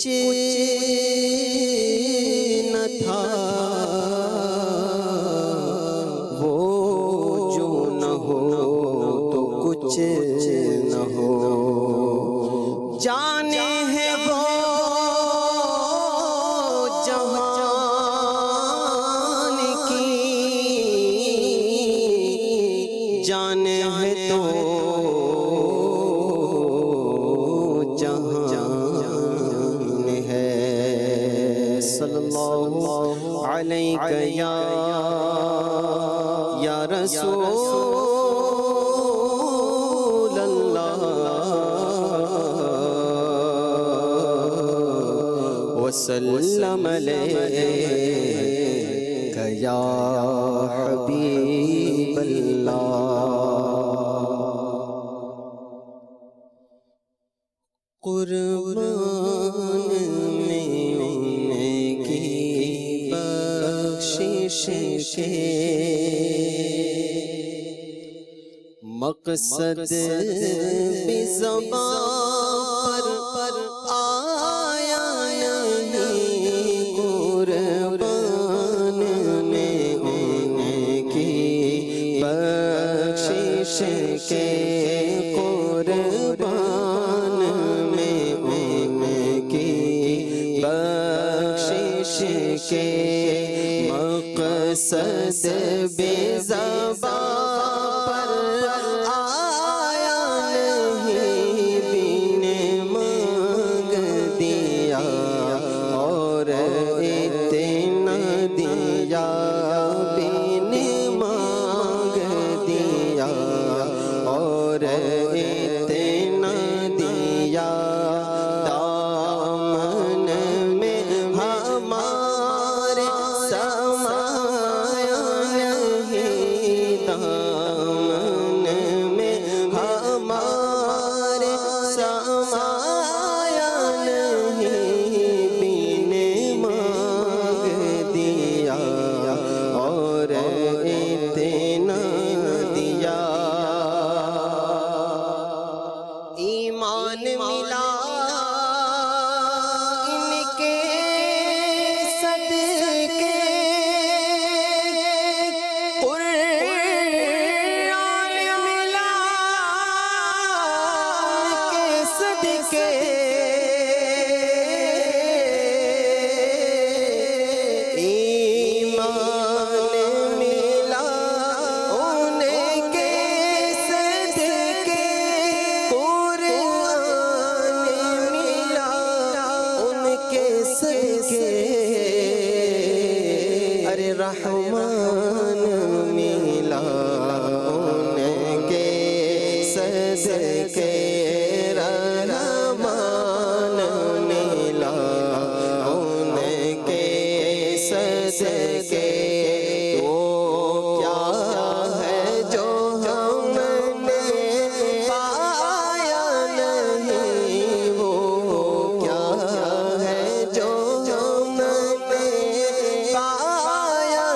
کچھ نہ تھا وہ جو نہ ہو تو کچھ نہ ہو، جانے ہے وہ جہان کی، جانے ہے تو جہان ہے۔ صلی اللہ علیہ یا رسول اللہ، وسلم علیک یا حبیب اللہ۔ قربان میں ان کی بخشش کے مقصد بھی زبان پر آیا نہیں، قربان میں ان کی بخشش کے، قربان میں ان کی بخشش کے مقصد بھی زبان پر آیا نہیں، بن مانگ دیا اور اتنا دیا، بن مانگ دیا اور اتنا دیا، دامن میں ہمارے سمایا نہیں، دامن میں ہمارے سمایا نہیں، بن مانگ دیا اور اتنا دیا، ایمان ملا ان کے صدقے، قرآن ملا ان کے صدقے، ایمان ملا ان کے صدقے، قرآن ملا ان کے صدقے، ارے رحمان ملا ان کے صدقے، رحمان ملا ان کے صدقے، وہ کیا ہے جو ہم نے پایا نہیں، وہ کیا ہے جو ہم نے پایا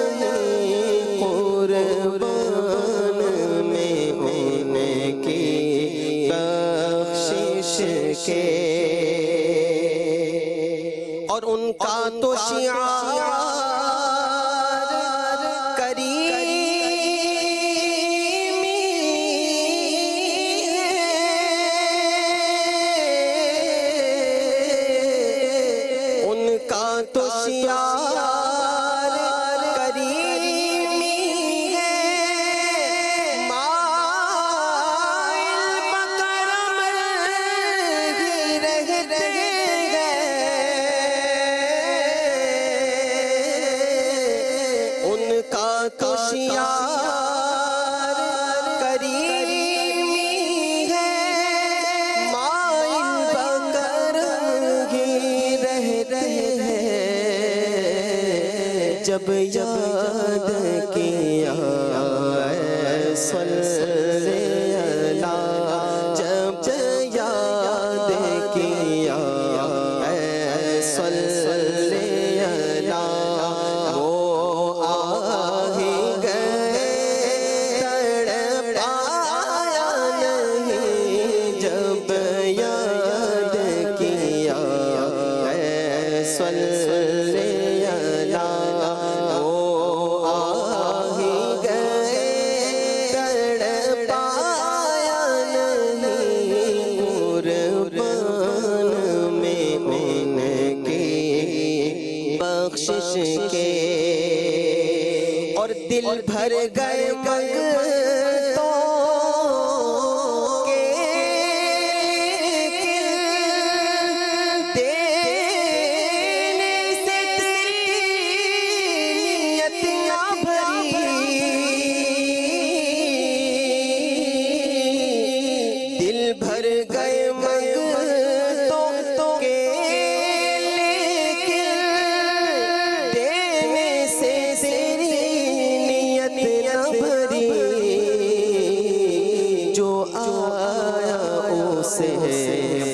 نہیں، قربان میں ان کی بخشش کے، اور ان کا تو شعار کریمی ہے، ان کا تو شعار کریمی ہے، مائل بکرم ہی رہتے ہیں، ان کا تو شعار کریمی ہے، مائل بکرم ہی رہتے ہیں، جب یاد کیا صلی اللہ، جب یاد کیا صلی اللہ، وہ آ ہی گئے، تڑپایا نہیں، جب یاد کیا صلی علی وہ آ ہی گئے تڑپایا نہیں قربان میں ان کی بخشش کے اور دل بھر گئے منگتوں کے دینے سے تیری نیت نہ بھری دل بھر گئے منگتوں کے لیکن دینے سے تیری نیت نہ بھری جو آیا اسے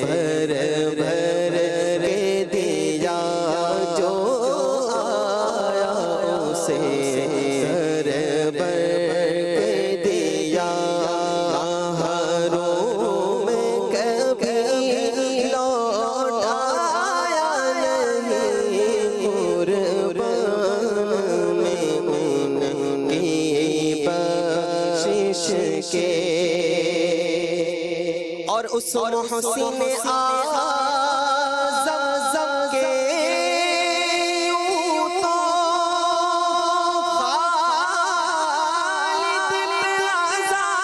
بھر بھر کے دیا جو آیا اسے بھر بھر کے دیا ہروں میں کبھی لوٹ آیا نہیں قربان میں ان کی بخشش کے اور اس محسن اعظم کے یوں تو خالد پہ ہزاروں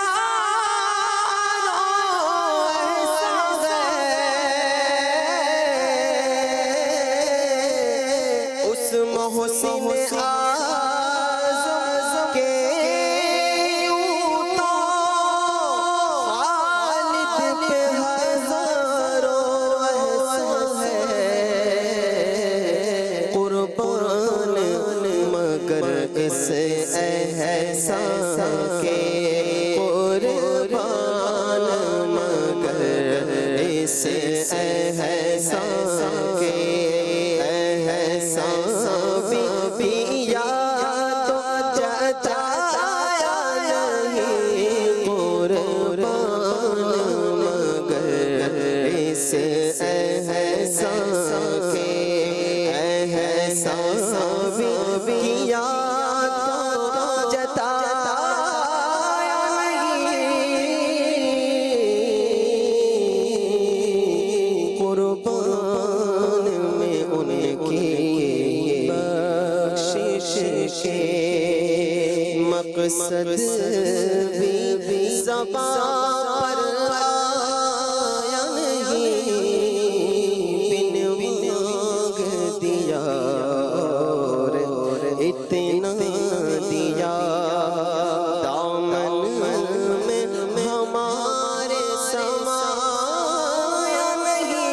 احسان ہے اس محسن اعظم کے یوں تو خالد پہ ہزاروں احسان ہے قربان مگر اس احسان کے قربان مگر اس احسان کے احسان بھی تو جتایا نہیں قربان مگر اس احسان کے احسان بھی تو جتایا نہیں قربان میں ان کی بخشش کے مقصد بھی زبان پر آیا نہیں بن مانگ دیا اور اتنا دیا دامن میں ہمارے سمایا نہیں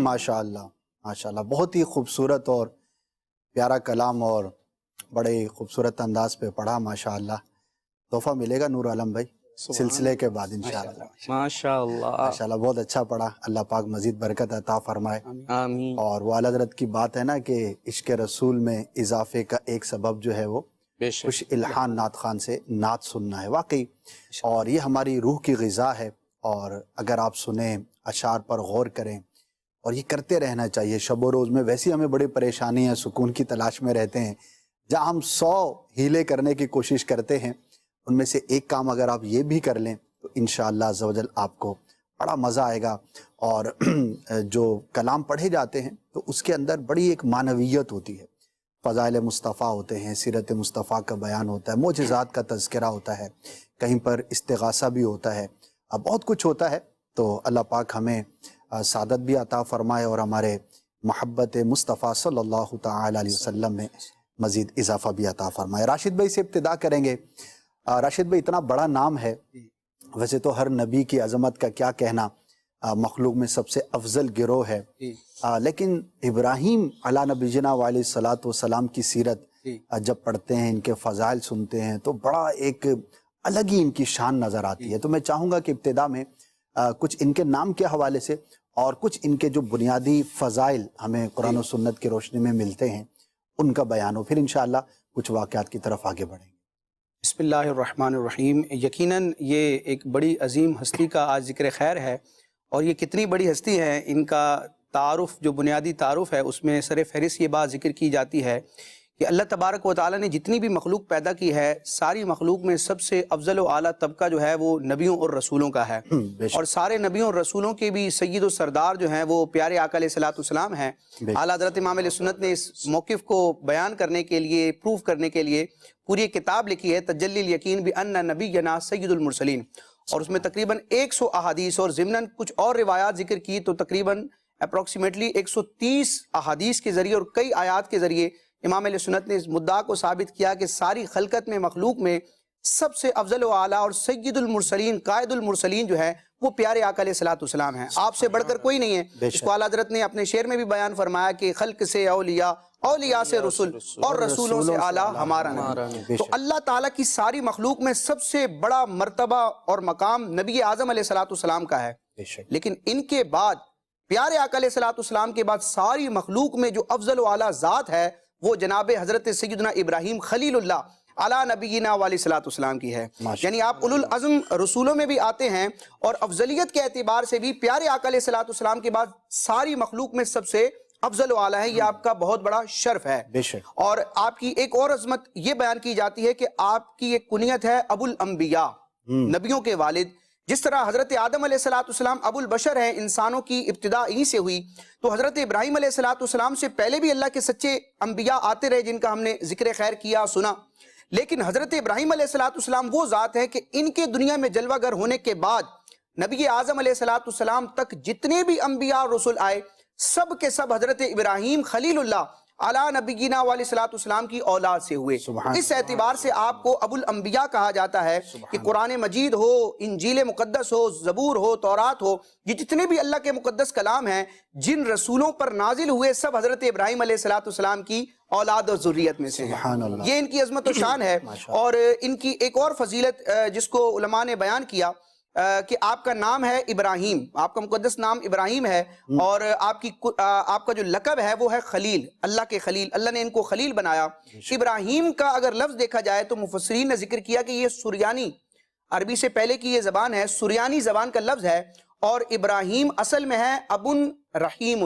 ماشاءاللہ ماشاءاللہ، بہت ہی خوبصورت اور پیارا کلام اور بڑے خوبصورت انداز پہ پڑھا ماشاءاللہ۔ تحفہ ملے گا نور عالم بھائی سلسلے کے بعد انشاءاللہ۔ ماشاءاللہ ماشاءاللہ بہت اچھا پڑھا، اللہ پاک مزید برکت عطا فرمائے۔ آمین اور وہ اعلیٰ حضرت کی بات ہے نا کہ عشق رسول میں اضافے کا ایک سبب جو ہے وہ بے شک خوش الحان نعت خوان سے نعت سننا ہے واقعی، اور یہ ہماری روح کی غذا ہے، اور اگر آپ سنیں اشعار پر غور کریں اور یہ کرتے رہنا چاہیے شب و روز میں۔ ویسی ہمیں بڑی پریشانی ہے، سکون کی تلاش میں رہتے ہیں، جہاں ہم 100 ہیلے کرنے کی کوشش کرتے ہیں ان میں سے ایک کام اگر آپ یہ بھی کر لیں تو انشاءاللہ عز و جل آپ کو بڑا مزہ آئے گا۔ اور جو کلام پڑھے جاتے ہیں تو اس کے اندر بڑی ایک معنویت ہوتی ہے، فضائل مصطفیٰ ہوتے ہیں، سیرت مصطفیٰ کا بیان ہوتا ہے، معجزات کا تذکرہ ہوتا ہے، کہیں پر استغاثہ بھی ہوتا ہے، بہت کچھ ہوتا ہے۔ تو اللہ پاک ہمیں سعادت بھی عطا فرمائے اور ہمارے محبت مصطفیٰ صلی اللہ تعالی علیہ وسلم میں مزید اضافہ بھی عطا فرمائے۔ راشد بھائی سے ابتدا کریں گے۔ راشد بھائی اتنا بڑا نام ہے، ویسے تو ہر نبی کی عظمت کا کیا کہنا، مخلوق میں سب سے افضل گروہ ہے، لیکن ابراہیم علیہ نبینا علیہ الصلاۃ والسلام کی سیرت جب پڑھتے ہیں، ان کے فضائل سنتے ہیں تو بڑا ایک الگ ہی ان کی شان نظر آتی ہے۔ تو میں چاہوں گا کہ ابتدا میں کچھ ان کے نام کے حوالے سے اور کچھ ان کے جو بنیادی فضائل ہمیں قرآن و سنت کی روشنی میں ملتے ہیں ان کا بیان ہو، پھر انشاءاللہ کچھ واقعات کی طرف آگے بڑھیں گے۔ بسم اللہ الرحمن الرحیم۔ یقیناً یہ ایک بڑی عظیم ہستی کا آج ذکر خیر ہے، اور یہ کتنی بڑی ہستی ہے، ان کا تعارف جو بنیادی تعارف ہے اس میں سر فہرست یہ بات ذکر کی جاتی ہے کہ اللہ تبارک و تعالیٰ نے جتنی بھی مخلوق پیدا کی ہے، ساری مخلوق میں سب سے افضل و اعلیٰ طبقہ جو ہے وہ نبیوں اور رسولوں کا ہے، اور سارے نبیوں اور رسولوں کے بھی سید و سردار جو ہیں وہ پیارے آقا علیہ الصلوۃ والسلام ہیں۔ اعلیٰ حضرت امام علیہ سنت نے اس موقف کو بیان کرنے کے لیے، پروف کرنے کے لیے پوری ایک کتاب لکھی ہے، تجلی الیقین بان نبینا سید المرسلین، اور اس میں تقریباً 100 احادیث اور ضمناً کچھ اور روایات ذکر کی، تو تقریباً اپروکسیمیٹلی 130 احادیث کے ذریعے اور کئی آیات کے ذریعے امام علیہ سنت نے اس مدعا کو ثابت کیا کہ ساری خلقت میں، مخلوق میں سب سے افضل و اعلیٰ اور سید المرسلین، قائد المرسلین جو ہے وہ پیارے آقا علیہ الصلوۃ والسلام ہیں، آپ سے بڑھ کر کوئی نہیں ہے۔ اس کو اعلیٰ حضرت نے اپنے شعر میں بھی بیان فرمایا کہ خلق سے اولیاء، اولیاء سے رسول، اور رسولوں سے اعلیٰ ہمارا نبی۔ تو اللہ تعالیٰ کی ساری مخلوق میں سب سے بڑا مرتبہ اور مقام نبی اعظم علیہ الصلوۃ والسلام کا ہے، لیکن ان کے بعد پیارے آقا علیہ الصلوۃ والسلام کے بعد ساری مخلوق میں جو افضل و اعلیٰ ذات ہے وہ جناب حضرت سیدنا ابراہیم خلیل اللہ علی نبینا علیہ الصلوۃ والسلام کی ہے۔ یعنی آپ اولو العزم رسولوں میں بھی آتے ہیں، اور افضلیت کے اعتبار سے بھی پیارے آقا علیہ الصلوۃ والسلام کے بعد ساری مخلوق میں سب سے افضل و اعلیٰ ہے۔ یہ آپ کا بہت بڑا شرف ہے۔ اور آپ کی ایک اور عظمت یہ بیان کی جاتی ہے کہ آپ کی ایک کنیت ہے ابو الانبیاء، نبیوں کے والد۔ جس طرح حضرت آدم علیہ الصلوۃ والسلام ابو البشر ہیں، انسانوں کی ابتدا انہی سے ہوئی، تو حضرت ابراہیم علیہ الصلوۃ والسلام سے پہلے بھی اللہ کے سچے انبیاء آتے رہے جن کا ہم نے ذکر خیر کیا، سنا، لیکن حضرت ابراہیم علیہ الصلوۃ والسلام وہ ذات ہے کہ ان کے دنیا میں جلوہ گر ہونے کے بعد نبی اعظم علیہ الصلوۃ والسلام تک جتنے بھی انبیاء اور رسول آئے، سب کے سب حضرت ابراہیم خلیل اللہ علی نبینا علیہ الصلوۃ والسلام کی اولاد سے ہوئے۔ اس اعتبار سے آپ کو ابو الانبیاء کہا جاتا ہے کہ قرآن مجید ہو، انجیل مقدس ہو، زبور ہو، تورات ہو، یہ جتنے بھی اللہ کے مقدس کلام ہیں جن رسولوں پر نازل ہوئے، سب حضرت ابراہیم علیہ الصلوۃ والسلام کی اولاد اور ذریت میں سے ہیں۔ یہ ان کی عظمت و شان ہے۔ اور ان کی ایک اور فضیلت جس کو علماء نے بیان کیا کہ آپ کا نام ہے ابراہیم، آپ کا مقدس نام ابراہیم ہے، اور آپ کا جو لقب ہے وہ ہے خلیل، اللہ کے خلیل، اللہ نے ان کو خلیل بنایا۔ ابراہیم کا اگر لفظ دیکھا جائے تو مفسرین نے ذکر کیا کہ یہ سریانی، عربی سے پہلے کی یہ زبان ہے، سریانی زبان کا لفظ ہے، اور ابراہیم اصل میں ہے ابن رحیم،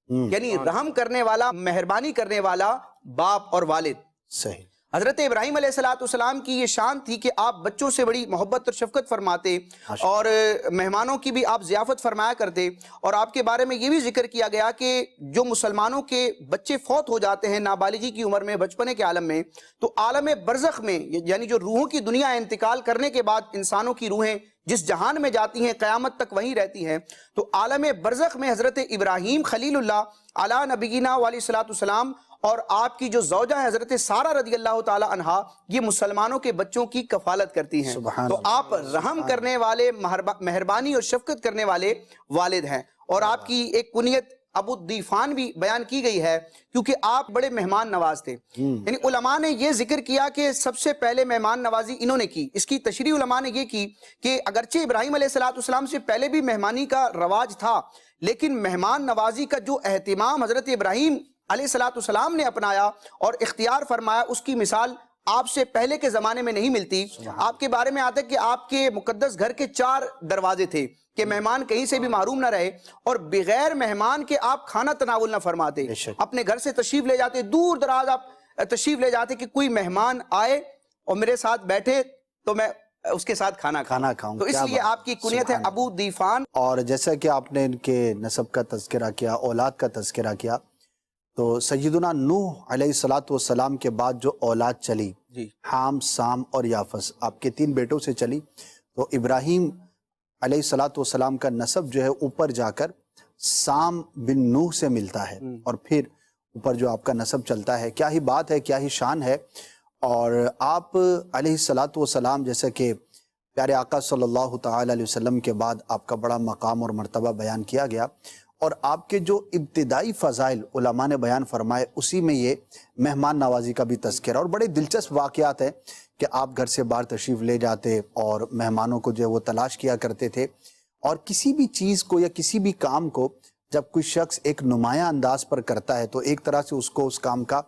یعنی رحم کرنے والا، مہربانی کرنے والا باپ اور والد۔ صحیح۔ حضرت ابراہیم علیہ الصلوۃ والسلام کی یہ شان تھی کہ آپ بچوں سے بڑی محبت اور شفقت فرماتے، اور مہمانوں کی بھی آپ ضیافت فرمایا کرتے، اور آپ کے بارے میں یہ بھی ذکر کیا گیا کہ جو مسلمانوں کے بچے فوت ہو جاتے ہیں نابالغی کی عمر میں، بچپنے کے عالم میں، تو عالم برزخ میں، یعنی جو روحوں کی دنیا ہے، انتقال کرنے کے بعد انسانوں کی روحیں جس جہان میں جاتی ہیں قیامت تک وہیں رہتی ہیں، تو عالم برزخ میں حضرت ابراہیم خلیل اللہ علی نبینا علیہ الصلوۃ والسلام اور آپ کی جو زوجہ ہے حضرت سارہ رضی اللہ تعالی عنہا، یہ مسلمانوں کے بچوں کی کفالت کرتی ہیں۔ تو آپ رحم کرنے والے، مہربانی اور شفقت کرنے والے والد ہیں۔ اور آپ کی ایک کنیت ابو الضیفان بھی بیان کی گئی ہے کیونکہ آپ بڑے مہمان نواز تھے۔ یعنی علماء نے یہ ذکر کیا کہ سب سے پہلے مہمان نوازی انہوں نے کی۔ اس کی تشریح علماء نے یہ کی کہ اگرچہ ابراہیم علیہ الصلوۃ والسلام سے پہلے بھی مہمانی کا رواج تھا، لیکن مہمان نوازی کا جو اہتمام حضرت ابراہیم علیہ الصلوۃ والسلام نے اپنایا اور اختیار فرمایا، اس کی مثال آپ سے پہلے کے زمانے میں نہیں ملتی۔ آپ کے بارے میں آتا ہے کہ آپ کے مقدس گھر کے 4 دروازے تھے کہ مہمان کہیں سے بھی محروم نہ رہے، اور بغیر مہمان کے آپ کھانا تناول نہ فرماتے، اپنے گھر سے تشریف لے جاتے، دور دراز آپ تشریف لے جاتے کہ کوئی مہمان آئے اور میرے ساتھ بیٹھے تو میں اس کے ساتھ کھانا کھاؤں۔ تو اس لیے آپ کی کنیت ہے ابو دیفان۔ اور جیسا کہ آپ نے ان کے نسب کا تذکرہ کیا، اولاد کا تذکرہ کیا، تو سیدنا نوح علیہ الصلوۃ والسلام کے بعد جو اولاد چلی، حام، سام اور یافس، آپ کے 3 بیٹوں سے چلی، تو ابراہیم علیہ الصلوۃ والسلام کا نسب جو ہے اوپر جا کر سام بن نوح سے ملتا ہے، اور پھر اوپر جو آپ کا نسب چلتا ہے۔ کیا ہی بات ہے، کیا ہی شان ہے۔ اور آپ علیہ الصلوۃ والسلام، جیسا کہ پیارے آقا صلی اللہ تعالی علیہ وسلم کے بعد آپ کا بڑا مقام اور مرتبہ بیان کیا گیا، اور آپ کے جو ابتدائی فضائل علماء نے بیان فرمائے، اسی میں یہ مہمان نوازی کا بھی تذکرہ، اور بڑے دلچسپ واقعات ہیں کہ آپ گھر سے باہر تشریف لے جاتے اور مہمانوں کو جو ہے وہ تلاش کیا کرتے تھے، اور کسی بھی چیز کو یا کسی بھی کام کو جب کوئی شخص ایک نمایاں انداز پر کرتا ہے تو ایک طرح سے اس کو اس کام کا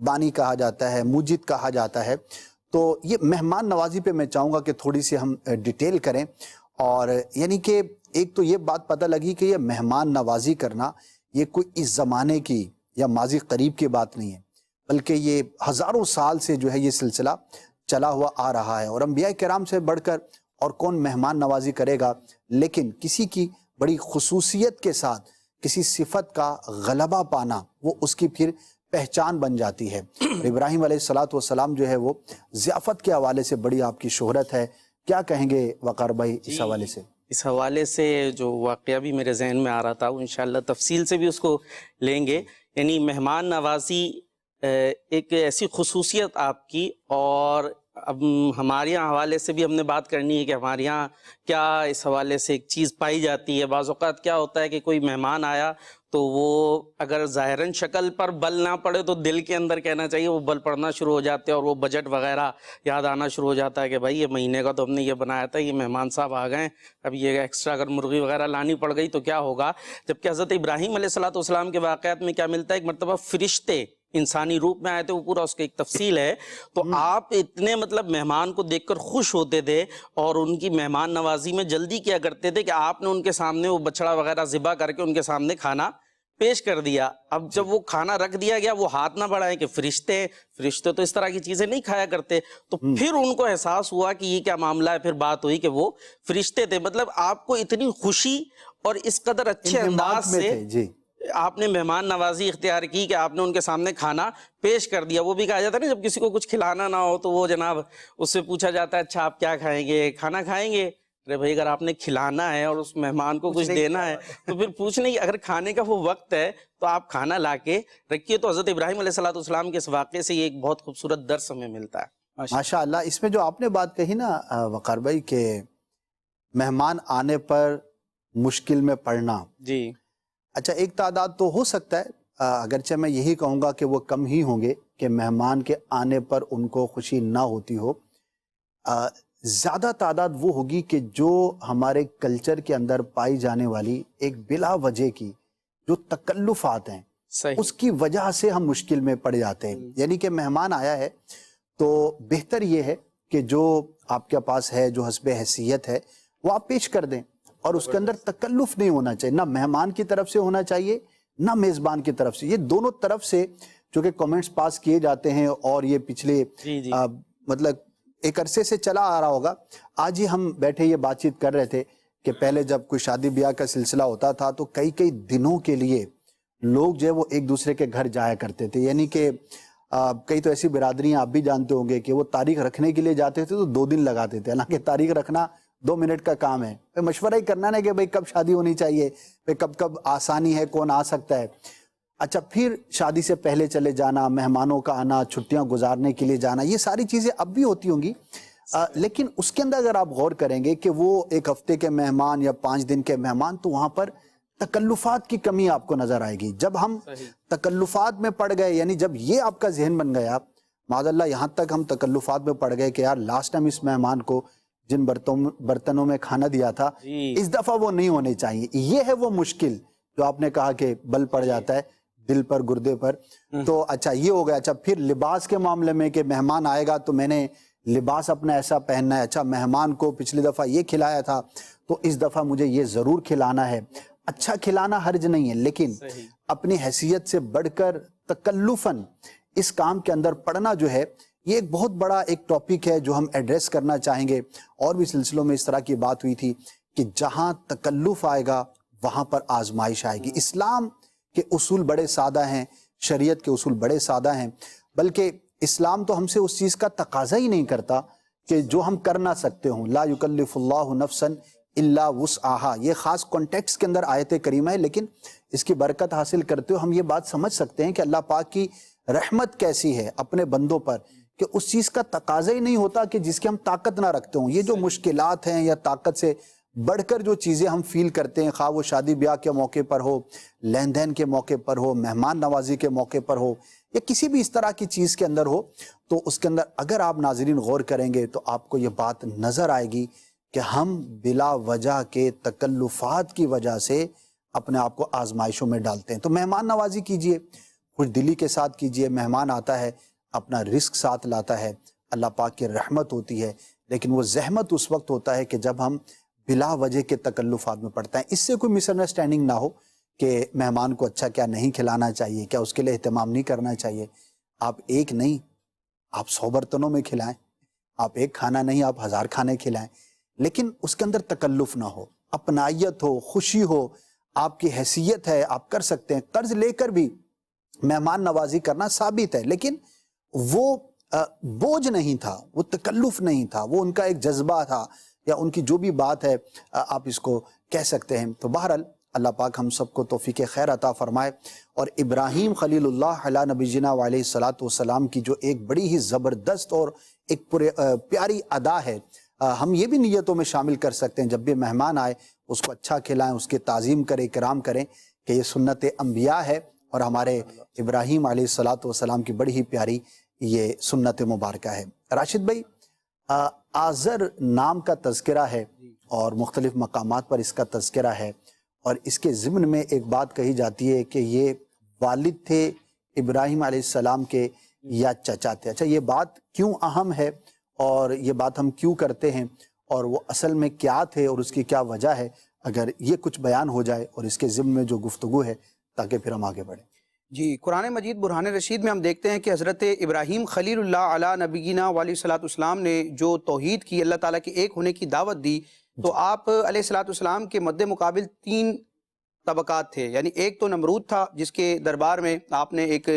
بانی کہا جاتا ہے، موجد کہا جاتا ہے۔ تو یہ مہمان نوازی پہ میں چاہوں گا کہ تھوڑی سی ہم ڈیٹیل کریں، اور یعنی کہ ایک تو یہ بات پتہ لگی کہ یہ مہمان نوازی کرنا یہ کوئی اس زمانے کی یا ماضی قریب کی بات نہیں ہے، بلکہ یہ ہزاروں سال سے جو ہے یہ سلسلہ چلا ہوا آ رہا ہے، اور انبیاء کرام سے بڑھ کر اور کون مہمان نوازی کرے گا، لیکن کسی کی بڑی خصوصیت کے ساتھ کسی صفت کا غلبہ پانا وہ اس کی پھر پہچان بن جاتی ہے۔ اور ابراہیم علیہ السلام جو ہے وہ ضیافت کے حوالے سے بڑی آپ کی شہرت ہے، کیا کہیں گے وقار بھائی اس حوالے سے؟ اس حوالے سے جو واقعہ بھی میرے ذہن میں آ رہا تھا وہ انشاءاللہ تفصیل سے بھی اس کو لیں گے۔ یعنی مہمان نوازی ایک ایسی خصوصیت آپ کی، اور اب ہمارے یہاں حوالے سے بھی ہم نے بات کرنی ہے کہ ہمارے یہاں کیا اس حوالے سے ایک چیز پائی جاتی ہے۔ بعض اوقات کیا ہوتا ہے کہ کوئی مہمان آیا تو وہ اگر ظاہراً شکل پر بل نہ پڑے تو دل کے اندر کہنا چاہیے وہ بل پڑنا شروع ہو جاتے ہیں، اور وہ بجٹ وغیرہ یاد آنا شروع ہو جاتا ہے کہ بھائی یہ مہینے کا تو ہم نے یہ بنایا تھا، یہ مہمان صاحب آ گئے، اب یہ ایکسٹرا اگر مرغی وغیرہ لانی پڑ گئی تو کیا ہوگا۔ جبکہ حضرت ابراہیم علیہ السلام کے واقعات میں کیا ملتا ہے، ایک مرتبہ فرشتے انسانی روپ میں آئے تھے، وہ پورا اس کی ایک تفصیل ہے۔ تو آپ اتنے مطلب مہمان کو دیکھ کر خوش ہوتے تھے اور ان کی مہمان نوازی میں جلدی کیا کرتے تھے کہ آپ نے ان کے سامنے وہ بچڑا وغیرہ ذبح کر کے ان کے سامنے کھانا پیش کر دیا۔ اب جب وہ کھانا رکھ دیا گیا، وہ ہاتھ نہ بڑھائیں کہ فرشتے تو اس طرح کی چیزیں نہیں کھایا کرتے، تو پھر ان کو احساس ہوا کہ یہ کیا معاملہ ہے، پھر بات ہوئی کہ وہ فرشتے تھے۔ مطلب آپ کو اتنی خوشی اور اس قدر اچھے انداز سے جی آپ نے مہمان نوازی اختیار کی کہ آپ نے ان کے سامنے کھانا پیش کر دیا۔ وہ بھی کہا جاتا ہے نا جب کسی کو کچھ کھلانا نہ ہو تو وہ جناب اس سے پوچھا جاتا ہے اچھا آپ کیا کھائیں گے، کھانا کھائیں گے؟ ارے بھائی اگر آپ نے کھلانا ہے اور اس مہمان کو کچھ دینا ہے تو پھر پوچھنے کی، اگر کھانے کا وہ وقت ہے تو آپ کھانا لا کے رکھیے۔ تو حضرت ابراہیم علیہ السلام کے اس واقعے سے یہ ایک بہت خوبصورت درس ہمیں ملتا ہے۔ ماشاء اللہ۔ اس میں جو آپ نے بات کہی نا وقار بھائی کہ مہمان آنے پر مشکل میں پڑنا، جی اچھا ایک تعداد تو ہو سکتا ہے، اگرچہ میں یہی کہوں گا کہ وہ کم ہی ہوں گے کہ مہمان کے آنے پر ان کو خوشی نہ ہوتی ہو، زیادہ تعداد وہ ہوگی کہ جو ہمارے کلچر کے اندر پائی جانے والی ایک بلا وجہ کی جو تکلفات ہیں صحیح، اس کی وجہ سے ہم مشکل میں پڑ جاتے ہیں۔ یعنی کہ مہمان آیا ہے تو بہتر یہ ہے کہ جو آپ کے پاس ہے، جو حسب حیثیت ہے، وہ آپ پیش کر دیں، اور اس کے اندر تکلف نہیں ہونا چاہیے، نہ مہمان کی طرف سے ہونا چاہیے نہ میزبان کی طرف سے۔ یہ دونوں طرف سے جو کہ کامنٹس پاس کیے جاتے ہیں، اور یہ پچھلے مطلب ایک عرصے سے چلا آ رہا ہوگا۔ آج ہی ہم بیٹھے یہ بات چیت کر رہے تھے کہ پہلے جب کوئی شادی بیاہ کا سلسلہ ہوتا تھا تو کئی کئی دنوں کے لیے لوگ جو ہے وہ ایک دوسرے کے گھر جایا کرتے تھے، یعنی کہ کئی تو ایسی برادریاں آپ بھی جانتے ہوں گے کہ وہ تاریخ رکھنے کے لیے جاتے تھے تو 2 دن لگاتے تھے، حالانکہ تاریخ رکھنا 2 منٹ کا کام ہے، مشورہ ہی کرنا ہے کہ بھئی کب شادی ہونی چاہیے، کب آسانی ہے، کون آ سکتا ہے۔ اچھا پھر شادی سے پہلے چلے جانا، مہمانوں کا آنا، چھٹیاں گزارنے کے لیے جانا، یہ ساری چیزیں اب بھی ہوتی ہوں گی، لیکن اس کے اندر اگر آپ غور کریں گے کہ وہ 1 ہفتے کے مہمان یا 5 دن کے مہمان، تو وہاں پر تکلفات کی کمی آپ کو نظر آئے گی۔ جب ہم تکلفات میں پڑ گئے، یعنی جب یہ آپ کا ذہن بن گیا، معاذ اللہ یہاں تک ہم تکلفات میں پڑ گئے کہ یار لاسٹ ٹائم اس مہمان کو جن برتنوں میں کھانا دیا تھا اس دفعہ وہ نہیں ہونے چاہیے، یہ ہے وہ مشکل جو آپ نے کہا کہ بل پڑ جاتا ہے دل پر، گردے پر۔ تو اچھا یہ ہو گیا۔ اچھا پھر لباس کے معاملے میں کہ مہمان آئے گا تو میں نے لباس اپنا ایسا پہننا ہے، اچھا مہمان کو پچھلی دفعہ یہ کھلایا تھا تو اس دفعہ مجھے یہ ضرور کھلانا ہے۔ اچھا کھلانا حرج نہیں ہے، لیکن اپنی حیثیت سے بڑھ کر تکلفاً اس کام کے اندر پڑنا جو ہے یہ ایک بہت بڑا ایک ٹاپک ہے جو ہم ایڈریس کرنا چاہیں گے۔ اور بھی سلسلوں میں اس طرح کی بات ہوئی تھی کہ جہاں تکلف آئے گا وہاں پر آزمائش آئے گی۔ اسلام کے اصول بڑے سادہ ہیں، شریعت کے اصول بڑے سادہ ہیں، بلکہ اسلام تو ہم سے اس چیز کا تقاضا ہی نہیں کرتا کہ جو ہم کر نہ سکتے ہوں۔ لا یکلف اللہ نفسا الا وسعہا، یہ خاص کانٹیکس کے اندر آیت کریمہ ہے، لیکن اس کی برکت حاصل کرتے ہوئے ہم یہ بات سمجھ سکتے ہیں کہ اللہ پاک کی رحمت کیسی ہے اپنے بندوں پر کہ اس چیز کا تقاضا ہی نہیں ہوتا کہ جس کی ہم طاقت نہ رکھتے ہوں۔ یہ جو مشکلات ہیں یا طاقت سے بڑھ کر جو چیزیں ہم فیل کرتے ہیں، خواہ وہ شادی بیاہ کے موقع پر ہو، لین دین کے موقع پر ہو، مہمان نوازی کے موقع پر ہو، یا کسی بھی اس طرح کی چیز کے اندر ہو، تو اس کے اندر اگر آپ ناظرین غور کریں گے تو آپ کو یہ بات نظر آئے گی کہ ہم بلا وجہ کے تکلفات کی وجہ سے اپنے آپ کو آزمائشوں میں ڈالتے ہیں۔ تو مہمان نوازی کیجئے، خوش دلی کے ساتھ کیجئے۔ مہمان آتا ہے اپنا رزق ساتھ لاتا ہے، اللہ پاک کی رحمت ہوتی ہے، لیکن وہ زحمت اس وقت ہوتا ہے کہ جب ہم بلا وجہ کے تکلفات میں پڑتے ہیں۔ اس سے کوئی مس انڈرسٹینڈنگ نہ ہو کہ مہمان کو اچھا کیا نہیں کھلانا چاہیے، کیا اس کے لیے اہتمام نہیں کرنا چاہیے۔ آپ ایک نہیں، آپ 100 برتنوں میں کھلائیں، آپ ایک کھانا نہیں، آپ 1000 کھانے کھلائیں، لیکن اس کے اندر تکلف نہ ہو، اپنائیت ہو، خوشی ہو، آپ کی حیثیت ہے، آپ کر سکتے ہیں۔ قرض لے کر بھی مہمان نوازی کرنا ثابت ہے، لیکن وہ بوجھ نہیں تھا، وہ تکلف نہیں تھا، وہ ان کا ایک جذبہ تھا، یا ان کی جو بھی بات ہے آپ اس کو کہہ سکتے ہیں۔ تو بہرحال اللہ پاک ہم سب کو توفیق خیر عطا فرمائے۔ اور ابراہیم خلیل اللہ علیہ نبی جنا علیہ الصلاۃ والسلام کی جو ایک بڑی ہی زبردست اور ایک پیاری ادا ہے، ہم یہ بھی نیتوں میں شامل کر سکتے ہیں، جب بھی مہمان آئے اس کو اچھا کھلائیں، اس کی تعظیم کریں، کرام کریں، کہ یہ سنت انبیاء ہے اور ہمارے ابراہیم علیہ الصلاۃ والسلام کی بڑی ہی پیاری یہ سنت مبارکہ ہے۔ راشد بھائی، آزر نام کا تذکرہ ہے اور مختلف مقامات پر اس کا تذکرہ ہے، اور اس کے ضمن میں ایک بات کہی جاتی ہے کہ یہ والد تھے ابراہیم علیہ السلام کے یا چچا تھے۔ اچھا، یہ بات کیوں اہم ہے اور یہ بات ہم کیوں کرتے ہیں، اور وہ اصل میں کیا تھے اور اس کی کیا وجہ ہے، اگر یہ کچھ بیان ہو جائے اور اس کے ضمن میں جو گفتگو ہے، تاکہ پھر ہم آگے بڑھیں۔ جی، قرآن مجید برہان رشید میں ہم دیکھتے ہیں کہ حضرت ابراہیم خلیل اللہ علیہ نبینا علیہ الصلوۃ والسلام نے جو توحید کی، اللہ تعالیٰ کے ایک ہونے کی دعوت دی، تو آپ علیہ الصلوۃ والسلام کے مد مقابل 3 طبقات تھے۔ یعنی ایک تو نمرود تھا، جس کے دربار میں آپ نے ایک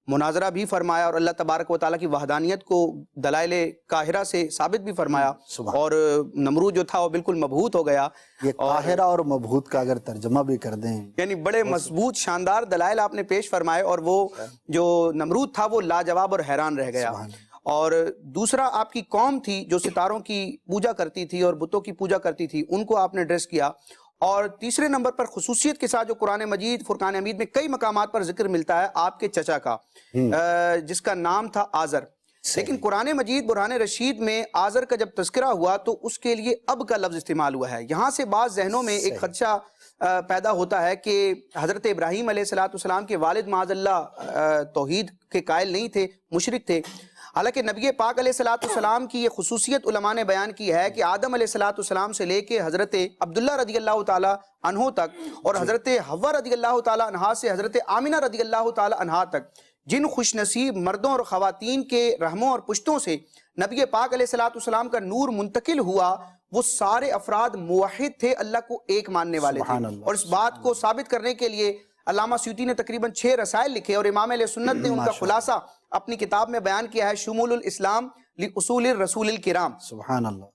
مناظرہ بھی فرمایا اور اللہ تبارک و تعالیٰ کی وحدانیت کو دلائل قاہرہ سے ثابت بھی فرمایا، اور نمرود جو تھا وہ بالکل مبہوت ہو گیا۔ یہ قاہرہ اور مبہوت کا اگر ترجمہ بھی کر دیں، یعنی بڑے مضبوط شاندار دلائل آپ نے پیش فرمائے، اور وہ جو نمرود تھا وہ لاجواب اور حیران رہ گیا۔ اور دوسرا آپ کی قوم تھی جو ستاروں کی پوجا کرتی تھی اور بتوں کی پوجا کرتی تھی، ان کو آپ نے ایڈریس کیا۔ اور تیسرے نمبر پر خصوصیت کے ساتھ جو قرآن مجید فرقان حمید میں کئی مقامات پر ذکر ملتا ہے آپ کے چچا کا، جس کا نام تھا آزر۔ لیکن قرآن مجید برہان رشید میں آزر کا جب تذکرہ ہوا تو اس کے لیے اب کا لفظ استعمال ہوا ہے۔ یہاں سے بعض ذہنوں میں ایک خدشہ پیدا ہوتا ہے کہ حضرت ابراہیم علیہ السلام کے والد معاذ اللہ توحید کے قائل نہیں تھے، مشرک تھے۔ حالانکہ نبی پاک علیہ السلام کی یہ خصوصیت علماء نے بیان کی ہے کہ آدم علیہ السلام سے لے کے حضرت عبداللہ رضی اللہ تعالی عنہ تک، اور حضرت حوا رضی اللہ تعالی عنہا سے حضرت آمنہ رضی اللہ تعالی عنہا تک، جن خوش نصیب مردوں اور خواتین کے رحموں اور پشتوں سے نبی پاک علیہ السلام کا نور منتقل ہوا، وہ سارے افراد موحد تھے، اللہ کو ایک ماننے والے تھے۔ اور اس بات کو ثابت کرنے کے لیے علامہ سیوطی نے تقریباً 6 رسائل لکھے، اور امام اہل سنت نے ان کا خلاصہ اپنی کتاب میں بیان کیا ہے، شمول الاسلام لاصول الرسول الکرام۔ سبحان اللہ۔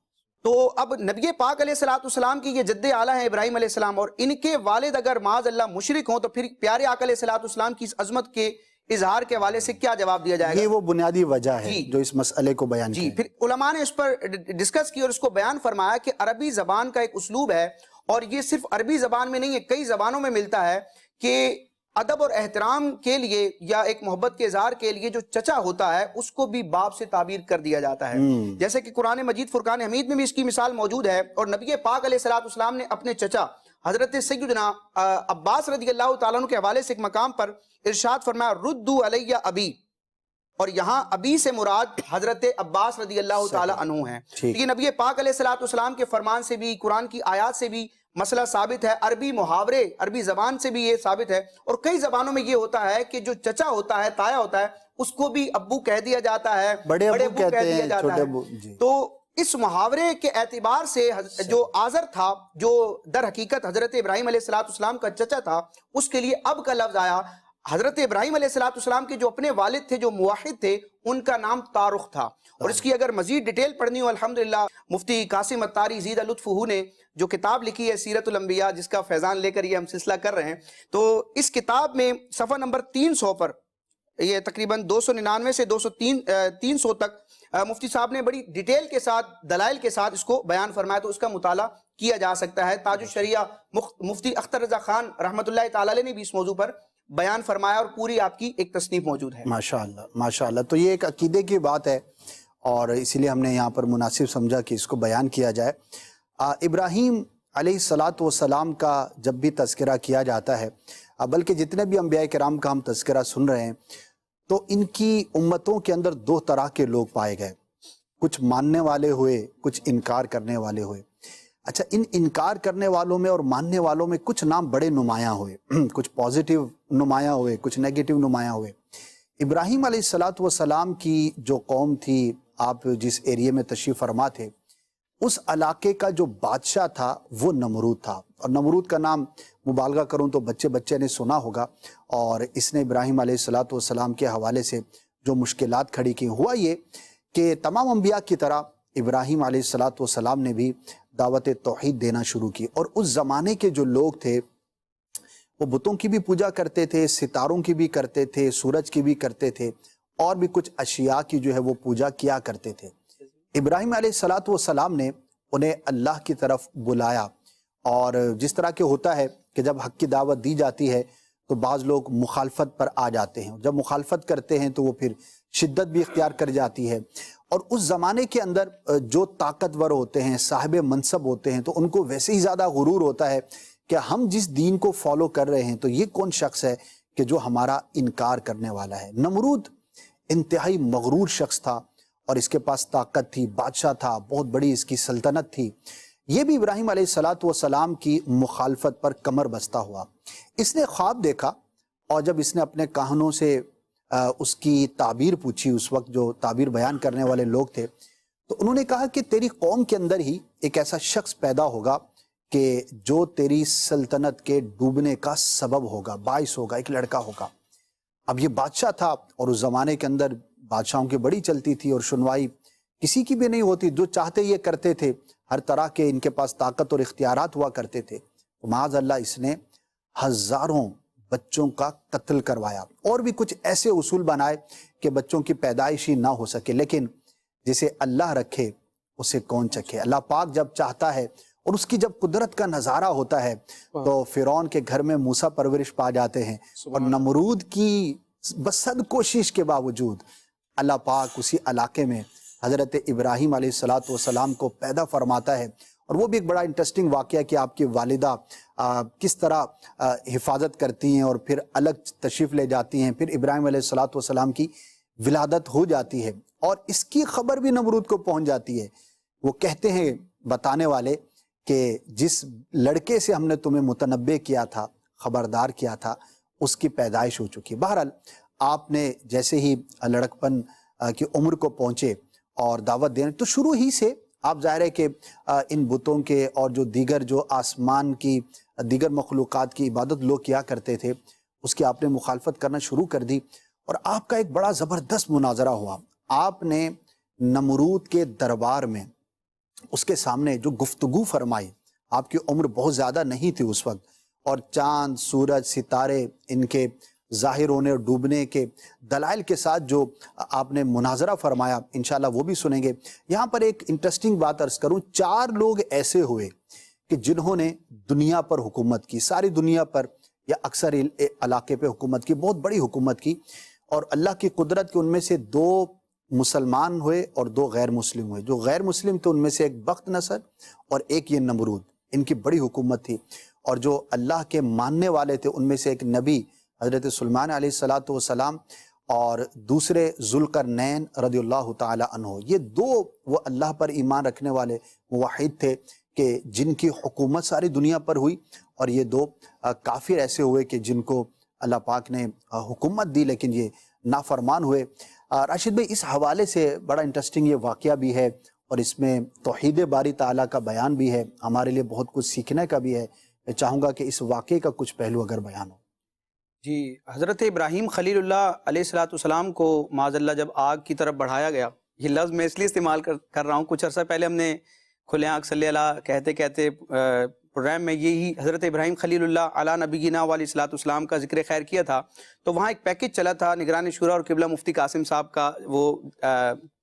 تو اب نبی پاک علیہ السلام کی یہ جد اعلیٰ ہیں ابراہیم علیہ السلام، اور ان کے والد اگر معاذ اللہ مشرک ہوں تو پھر پیارے آقا علیہ السلام کی اس عظمت کے اظہار کے حوالے سے کیا جواب دیا جائے گا؟ یہ وہ بنیادی وجہ ہے جو اس مسئلے کو بیان کی۔ پھر علماء نے اس پر ڈسکس کی اور اس کو بیان فرمایا کہ عربی زبان کا ایک اسلوب ہے، اور یہ صرف عربی زبان میں نہیں ہے، کئی زبانوں میں ملتا ہے، کہ ادب اور احترام کے لیے یا ایک محبت کے اظہار کے لیے جو چچا ہوتا ہے اس کو بھی باپ سے تعبیر کر دیا جاتا ہے۔ جیسے کہ قرآن مجید فرقان حمید میں بھی اس کی مثال موجود ہے، اور نبی پاک علیہ السلام نے اپنے چچا حضرت سیدنا عباس رضی اللہ تعالیٰ عنہ کے حوالے سے ایک مقام پر ارشاد فرمایا، ردو علیہ ابی، اور یہاں ابی سے مراد حضرت عباس رضی اللہ تعالیٰ عنہ ہیں۔ یہ نبی پاک علیہ السلام کے فرمان سے بھی، قرآن کی آیات سے بھی مسئلہ ثابت ہے، عربی محاورے، عربی زبان سے بھی یہ ثابت ہے، اور کئی زبانوں میں یہ ہوتا ہے کہ جو چچا ہوتا ہے، تایا ہوتا ہے، اس کو بھی ابو کہہ دیا جاتا ہے، بڑے ابو کہتے ہیں، چھوٹے ابو۔ تو اس محاورے کے اعتبار سے جو آزر تھا، جو در حقیقت حضرت ابراہیم علیہ السلام کا چچا تھا، اس کے لیے اب کا لفظ آیا۔ حضرت ابراہیم علیہ السلام کے جو اپنے والد تھے جو موحد تھے، ان کا نام تارخ تھا، اور اس کی اگر مزید ڈیٹیل پڑھنی ہو، الحمدللہ مفتی قاسم اتاری زید لطفہ نے جو کتاب لکھی ہے سیرت الانبیاء، جس کا فیضان لے کر یہ ہم سلسلہ کر رہے ہیں، تو اس کتاب میں صفحہ نمبر 300 پر، یہ تقریباً 299 سے 300 تک مفتی صاحب نے بڑی ڈیٹیل کے ساتھ، دلائل کے ساتھ اس کو بیان فرمایا، تو اس کا مطالعہ کیا جا سکتا ہے۔ تاج الشریعہ مفتی اختر رضا خان رحمۃ اللہ تعالی علیہ نے بھی اس موضوع پر بیان فرمایا، اور پوری آپ کی ایک تصنیف موجود ہے۔ ماشاءاللہ ماشاءاللہ۔ تو یہ ایک عقیدے کی بات ہے، اور اسی لیے ہم نے یہاں پر مناسب سمجھا کہ اس کو بیان کیا جائے۔ ابراہیم علیہ السلام کا جب بھی تذکرہ کیا جاتا ہے، بلکہ جتنے بھی انبیاء کرام کا ہم تذکرہ سن رہے ہیں، تو ان کی امتوں کے اندر 2 طرح کے لوگ پائے گئے۔ کچھ ماننے والے ہوئے، کچھ انکار کرنے والے ہوئے۔ اچھا، ان انکار کرنے والوں میں اور ماننے والوں میں کچھ نام بڑے نمایاں ہوئے، کچھ پازیٹیو نمایاں ہوئے، کچھ نیگیٹو نمایاں ہوئے۔ ابراہیم علیہ السلام کی جو قوم تھی، آپ جس ایریے میں تشریف فرما تھے، اس علاقے کا جو بادشاہ تھا وہ نمرود تھا، اور نمرود کا نام مبالغہ کروں تو بچے بچے نے سنا ہوگا، اور اس نے ابراہیم علیہ السلام کے حوالے سے جو مشکلات کھڑی کی۔ ہوا یہ کہ تمام انبیاء کی طرح ابراہیم علیہ السلام نے بھی دعوت توحید دینا شروع کی، اور اس زمانے کے جو لوگ تھے وہ بتوں کی بھی پوجا کرتے تھے، ستاروں کی بھی کرتے تھے، سورج کی بھی کرتے تھے، اور بھی کچھ اشیاء کی جو ہے وہ پوجا کیا کرتے تھے۔ ابراہیم علیہ السلام نے انہیں اللہ کی طرف بلایا، اور جس طرح کے ہوتا ہے کہ جب حق کی دعوت دی جاتی ہے تو بعض لوگ مخالفت پر آ جاتے ہیں، جب مخالفت کرتے ہیں تو وہ پھر شدت بھی اختیار کر جاتی ہے، اور اس زمانے کے اندر جو طاقتور ہوتے ہیں، صاحب منصب ہوتے ہیں، تو ان کو ویسے ہی زیادہ غرور ہوتا ہے کہ ہم جس دین کو فالو کر رہے ہیں تو یہ کون شخص ہے کہ جو ہمارا انکار کرنے والا ہے۔ نمرود انتہائی مغرور شخص تھا، اور اس کے پاس طاقت تھی، بادشاہ تھا، بہت بڑی اس کی سلطنت تھی۔ یہ بھی ابراہیم علیہ السلام کی مخالفت پر کمر بستہ ہوا۔ اس نے خواب دیکھا، اور جب اس نے اپنے کہنوں سے اس کی تعبیر پوچھی، اس وقت جو تعبیر بیان کرنے والے لوگ تھے، تو انہوں نے کہا کہ تیری قوم کے اندر ہی ایک ایسا شخص پیدا ہوگا کہ جو تیری سلطنت کے ڈوبنے کا سبب ہوگا، باعث ہوگا، ایک لڑکا ہوگا۔ اب یہ بادشاہ تھا، اور اس زمانے کے اندر بادشاہوں کی بڑی چلتی تھی، اور سنوائی کسی کی بھی نہیں ہوتی، جو چاہتے یہ کرتے تھے، ہر طرح کے ان کے پاس طاقت اور اختیارات ہوا کرتے تھے۔ معاذ اللہ اس نے ہزاروں بچوں کا قتل کروایا، اور بھی کچھ ایسے اصول بنائے کہ بچوں کی پیدائش ہی نہ ہو سکے، لیکن جسے اللہ رکھے اسے کون چکھے۔ اللہ پاک جب چاہتا ہے، اور اس کی جب قدرت کا نظارہ ہوتا ہے، تو فرعون کے گھر میں موسیٰ پرورش پا جاتے ہیں، اور نمرود کی بسد کوشش کے باوجود اللہ پاک اسی علاقے میں حضرت ابراہیم علیہ السلام کو پیدا فرماتا ہے۔ اور وہ بھی ایک بڑا انٹرسٹنگ واقعہ کہ آپ کی والدہ کس طرح حفاظت کرتی ہیں، اور پھر الگ تشریف لے جاتی ہیں، پھر ابراہیم علیہ السلام کی ولادت ہو جاتی ہے، اور اس کی خبر بھی نمرود کو پہنچ جاتی ہے۔ وہ کہتے ہیں بتانے والے کہ جس لڑکے سے ہم نے تمہیں متنبع کیا تھا، خبردار کیا تھا، اس کی پیدائش ہو چکی۔ بہرحال آپ نے جیسے ہی لڑکپن کی عمر کو پہنچے اور دعوت دینے، تو شروع ہی سے آپ ظاہر ہے کہ ان بتوں کے اور جو دیگر جو آسمان کی دیگر مخلوقات کی عبادت لوگ کیا کرتے تھے، اس کی آپ نے مخالفت کرنا شروع کر دی، اور آپ کا ایک بڑا زبردست مناظرہ ہوا۔ آپ نے نمرود کے دربار میں اس کے سامنے جو گفتگو فرمائی، آپ کی عمر بہت زیادہ نہیں تھی اس وقت، اور چاند، سورج، ستارے، ان کے ظاہر ہونے اور ڈوبنے کے دلائل کے ساتھ جو آپ نے مناظرہ فرمایا، انشاءاللہ وہ بھی سنیں گے۔ یہاں پر ایک انٹرسٹنگ بات عرض کروں، 4 لوگ ایسے ہوئے کہ جنہوں نے دنیا پر حکومت کی، ساری دنیا پر یا اکثر علاقے پہ حکومت کی، بہت بڑی حکومت کی، اور اللہ کی قدرت کے ان میں سے 2 مسلمان ہوئے اور 2 غیر مسلم ہوئے۔ جو غیر مسلم تھے ان میں سے ایک بخت نصر اور ایک یہ نمرود، ان کی بڑی حکومت تھی۔ اور جو اللہ کے ماننے والے تھے ان میں سے ایک نبی حضرت سلیمان علیہ السلام اور دوسرے ذوالقرنین رضی اللہ تعالی عنہ، یہ 2 وہ اللہ پر ایمان رکھنے والے موحد تھے کہ جن کی حکومت ساری دنیا پر ہوئی، اور یہ 2 کافر ایسے ہوئے کہ جن کو اللہ پاک نے حکومت دی لیکن یہ نافرمان ہوئے۔ راشد بھائی، اس حوالے سے بڑا انٹرسٹنگ یہ واقعہ بھی ہے، اور اس میں توحید باری تعالیٰ کا بیان بھی ہے، ہمارے لیے بہت کچھ سیکھنے کا بھی ہے۔ میں چاہوں گا کہ اس واقعے کا کچھ پہلو اگر بیان ہو۔ جی، حضرت ابراہیم خلیل اللہ علیہ السلام کو معاذ اللہ جب آگ کی طرف بڑھایا گیا، یہ لفظ میں اس لیے استعمال کر رہا ہوں، کچھ عرصہ پہلے ہم نے کھلے آنکھ صلی اللہ کہتے کہتے پروگرام میں یہی حضرت ابراہیم خلیل اللہ علی نبینا علیہ السلام کا ذکر خیر کیا تھا، تو وہاں ایک پیکج چلا تھا نگران شورا اور قبلہ مفتی قاسم صاحب کا، وہ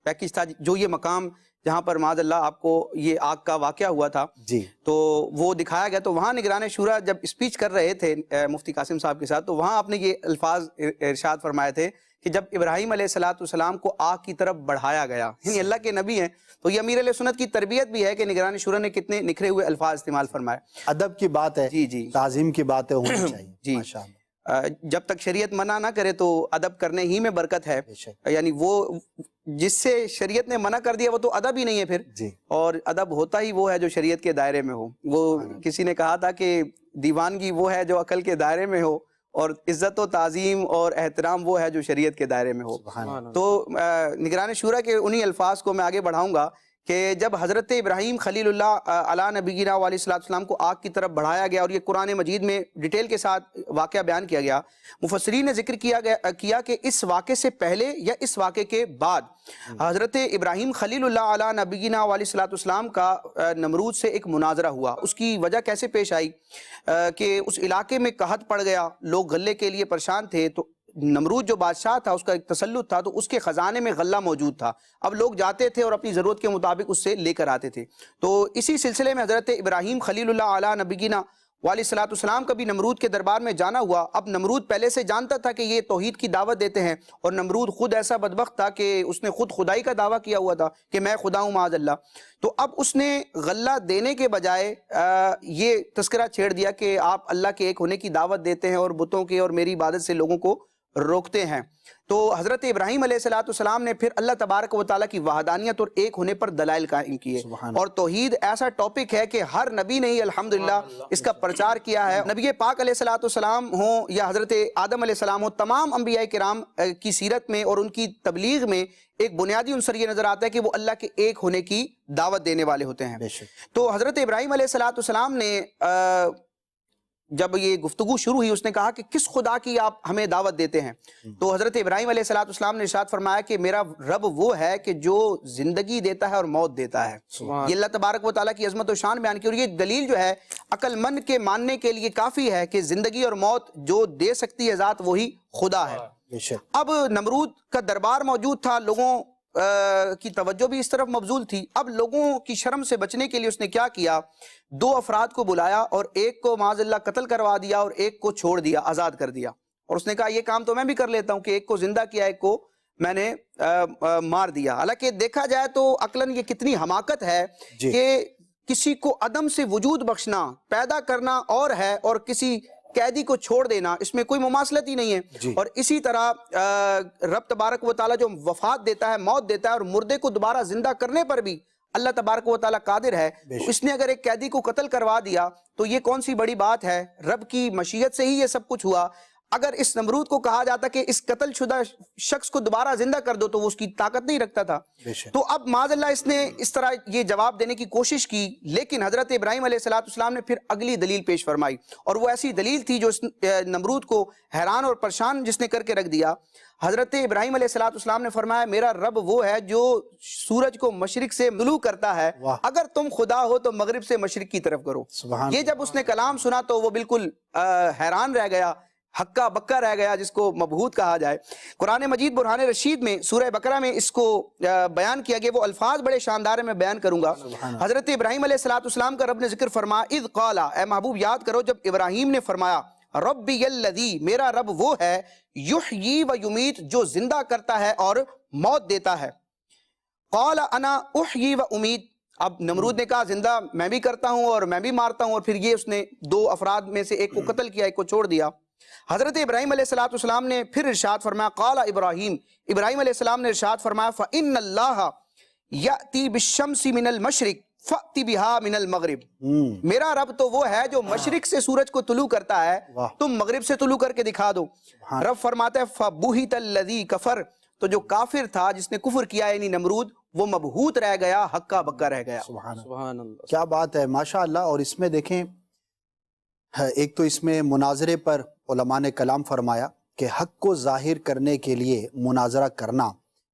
پیکج تھا جو یہ مقام جہاں پر معاذ اللہ آپ کو یہ آگ کا واقعہ ہوا تھا، جی، تو وہ دکھایا گیا۔ تو وہاں نگران شورا جب اسپیچ کر رہے تھے مفتی قاسم صاحب کے ساتھ، تو وہاں آپ نے یہ الفاظ ارشاد فرمائے تھے کہ جب ابراہیم علیہ السلام کو آگ کی طرف بڑھایا گیا، یعنی اللہ کے نبی ہیں، تو یہ امیر علیہ سنت کی تربیت بھی ہے کہ نگران شورا نے کتنے نکھرے ہوئے الفاظ استعمال فرمائے۔ ادب کی بات ہے، جی جی، تعظیم کی بات ہے، ہونی چاہیے۔ جی، ماشاءاللہ۔ جب تک شریعت منع نہ کرے تو ادب کرنے ہی میں برکت ہے، یعنی وہ جس سے شریعت نے منع کر دیا وہ تو ادب ہی نہیں ہے پھر، اور ادب ہوتا ہی وہ ہے جو شریعت کے دائرے میں ہو۔ وہ کسی نے کہا تھا کہ دیوانگی وہ ہے جو عقل کے دائرے میں ہو، اور عزت و تعظیم اور احترام وہ ہے جو شریعت کے دائرے میں ہو۔ تو نگران شورا کے انہی الفاظ کو میں آگے بڑھاؤں گا کہ جب حضرت ابراہیم خلیل اللہ علیہ نبینا علیہ السلام کو آگ کی طرف بڑھایا گیا، اور یہ قرآن مجید میں ڈیٹیل کے ساتھ واقعہ بیان کیا گیا، مفسرین نے ذکر کیا کہ اس واقعے سے پہلے یا اس واقعے کے بعد حضرت ابراہیم خلیل اللہ علیہ نبینا علیہ السلام کا نمرود سے ایک مناظرہ ہوا۔ اس کی وجہ کیسے پیش آئی کہ اس علاقے میں قحط پڑ گیا، لوگ غلے کے لیے پریشان تھے، تو نمرود جو بادشاہ تھا اس کا ایک تسلط تھا، تو اس کے خزانے میں غلہ موجود تھا، اب لوگ جاتے تھے اور اپنی ضرورت کے مطابق اس سے لے کر آتے تھے۔ تو اسی سلسلے میں حضرت ابراہیم خلیل اللہ علیہ نبینا علیہ السلام کا بھی نمرود کے دربار میں جانا ہوا۔ اب نمرود پہلے سے جانتا تھا کہ یہ توحید کی دعوت دیتے ہیں، اور نمرود خود ایسا بدبخت تھا کہ اس نے خود خدائی کا دعویٰ کیا ہوا تھا کہ میں خدا ہوں معاذ اللہ۔ تو اب اس نے غلہ دینے کے بجائے یہ تذکرہ چھیڑ دیا کہ آپ اللہ کے ایک ہونے کی دعوت دیتے ہیں اور بتوں کے اور میری عبادت سے لوگوں کو روکتے ہیں۔ تو حضرت ابراہیم علیہ السلام نے پھر اللہ تبارک و تعالیٰ کی وحدانیت اور ایک ہونے پر دلائل قائم کیے، اور توحید ایسا ٹاپک ہے کہ ہر نبی نے ہی الحمدللہ اس کا پرچار کیا ہے۔ نبی پاک علیہ السلام ہوں یا حضرت آدم علیہ السلام ہوں، تمام انبیاء کرام کی سیرت میں اور ان کی تبلیغ میں ایک بنیادی عنصر یہ نظر آتا ہے کہ وہ اللہ کے ایک ہونے کی دعوت دینے والے ہوتے ہیں۔ تو حضرت ابراہیم علیہ السلام نے جب یہ گفتگو شروع ہوئی، اس نے کہا کہ کس خدا کی آپ ہمیں دعوت دیتے ہیں؟ تو حضرت ابراہیم علیہ السلام نے ارشاد فرمایا کہ میرا رب وہ ہے کہ جو زندگی دیتا ہے اور موت دیتا ہے۔ یہ اللہ تبارک و تعالیٰ کی عظمت و شان بیان کی، اور یہ دلیل جو ہے عقل مند کے ماننے کے لیے کافی ہے کہ زندگی اور موت جو دے سکتی ہے ذات وہی خدا ہے۔ اب نمرود کا دربار موجود تھا، لوگوں کی توجہ بھی اس طرف مبذول تھی۔ اب لوگوں کی شرم سے بچنے کے لیے اس نے کیا کیا، دو افراد کو بلایا اور ایک کو معاذ اللہ قتل کروا دیا اور ایک کو چھوڑ دیا، آزاد کر دیا، اور اس نے کہا یہ کام تو میں بھی کر لیتا ہوں کہ ایک کو زندہ کیا، ایک کو میں نے مار دیا۔ حالانکہ دیکھا جائے تو عقلاً یہ کتنی حماقت ہے کہ کسی کو عدم سے وجود بخشنا، پیدا کرنا اور ہے، اور کسی قیدی کو چھوڑ دینا، اس میں کوئی مماثلت ہی نہیں ہے۔ اور اسی طرح رب تبارک و تعالیٰ جو وفات دیتا ہے، موت دیتا ہے، اور مردے کو دوبارہ زندہ کرنے پر بھی اللہ تبارک و تعالیٰ قادر ہے۔ اس نے اگر ایک قیدی کو قتل کروا دیا تو یہ کون سی بڑی بات ہے، رب کی مشیت سے ہی یہ سب کچھ ہوا۔ اگر اس نمرود کو کہا جاتا کہ اس قتل شدہ شخص کو دوبارہ زندہ کر دو تو وہ اس کی طاقت نہیں رکھتا تھا۔ تو اب معاذ اللہ اس نے اس طرح یہ جواب دینے کی کوشش کی، لیکن حضرت ابراہیم علیہ السلام نے پھر اگلی دلیل پیش فرمائی، اور وہ ایسی دلیل تھی جو اس نمرود کو حیران اور پریشان جس نے کر کے رکھ دیا۔ حضرت ابراہیم علیہ السلام نے فرمایا میرا رب وہ ہے جو سورج کو مشرق سے طلوع کرتا ہے، اگر تم خدا ہو تو مغرب سے مشرق کی طرف کرو۔ یہ جب اس نے کلام سنا تو وہ بالکل حیران رہ گیا، ہکا بکا رہ گیا، جس کو مبہوت کہا جائے۔ قرآن مجید برہان رشید میں سورہ بقرہ میں اس کو بیان کیا گیا، وہ الفاظ بڑے شاندار ہیں، میں بیان کروں گا۔ حضرت ابراہیم علیہ السلام کا رب نے ذکر فرمایا، اذ قالا، اے محبوب یاد کرو جب ابراہیم نے فرمایا، ربی الذی، میرا رب وہ ہے، یحیی و یمیت، جو زندہ کرتا ہے اور موت دیتا ہے۔ قال انا احیی و امیت، اب نمرود نے کہا زندہ میں بھی کرتا ہوں اور میں بھی مارتا ہوں، اور پھر یہ اس نے دو افراد میں سے ایک کو قتل کیا، ایک کو چھوڑ دیا۔ حضرت ابراہیم علیہ السلام نے پھر ارشاد فرمایا، قال ابراہیم، ابراہیم علیہ السلام نے ارشاد فرمایا، فإن اللہ یأتی بالشمس من المشرق فأتی بها من المغرب، میرا رب تو وہ ہے جو مشرق سے سورج کو طلوع کرتا ہے، تم مغرب سے طلوع کر کے دکھا دو۔ رب فرماتا ہے فبہت الذی کفر، تو جو کافر تھا جس نے کفر کیا یعنی نمرود، وہ مبہوت رہ گیا، ہکا بکا رہ گیا۔ سبحان اللہ، کیا بات ہے، ماشاءاللہ۔ اور اس میں دیکھیں، ایک تو اس میں مناظرے پر علماء نے کلام فرمایا کہ حق کو ظاہر کرنے کے لیے مناظرہ کرنا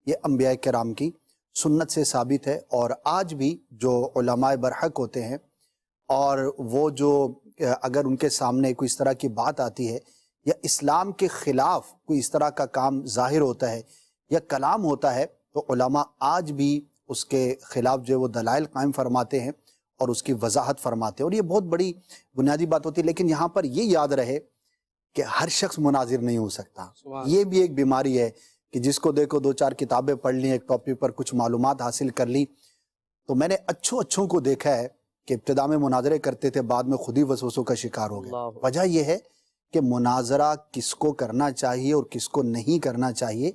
یہ انبیاء کرام کی سنت سے ثابت ہے، اور آج بھی جو علماء برحق ہوتے ہیں اور وہ جو اگر ان کے سامنے کوئی اس طرح کی بات آتی ہے یا اسلام کے خلاف کوئی اس طرح کا کام ظاہر ہوتا ہے یا کلام ہوتا ہے، تو علماء آج بھی اس کے خلاف جو وہ دلائل قائم فرماتے ہیں اور اس کی وضاحت فرماتے ہیں، اور یہ بہت بڑی بنیادی بات ہوتی ہے۔ لیکن یہاں پر یہ یاد رہے کہ ہر شخص مناظر نہیں ہو سکتا، یہ بھی ایک بیماری ہے کہ جس کو دیکھو دو چار کتابیں پڑھ لی، ایک ٹاپک پر کچھ معلومات حاصل کر لی۔ تو میں نے اچھوں کو دیکھا ہے کہ ابتدا میں مناظرے کرتے تھے، بعد میں خود ہی وسوسوں کا شکار ہو گئے۔ وجہ یہ ہے کہ مناظرہ کس کو کرنا چاہیے اور کس کو نہیں کرنا چاہیے،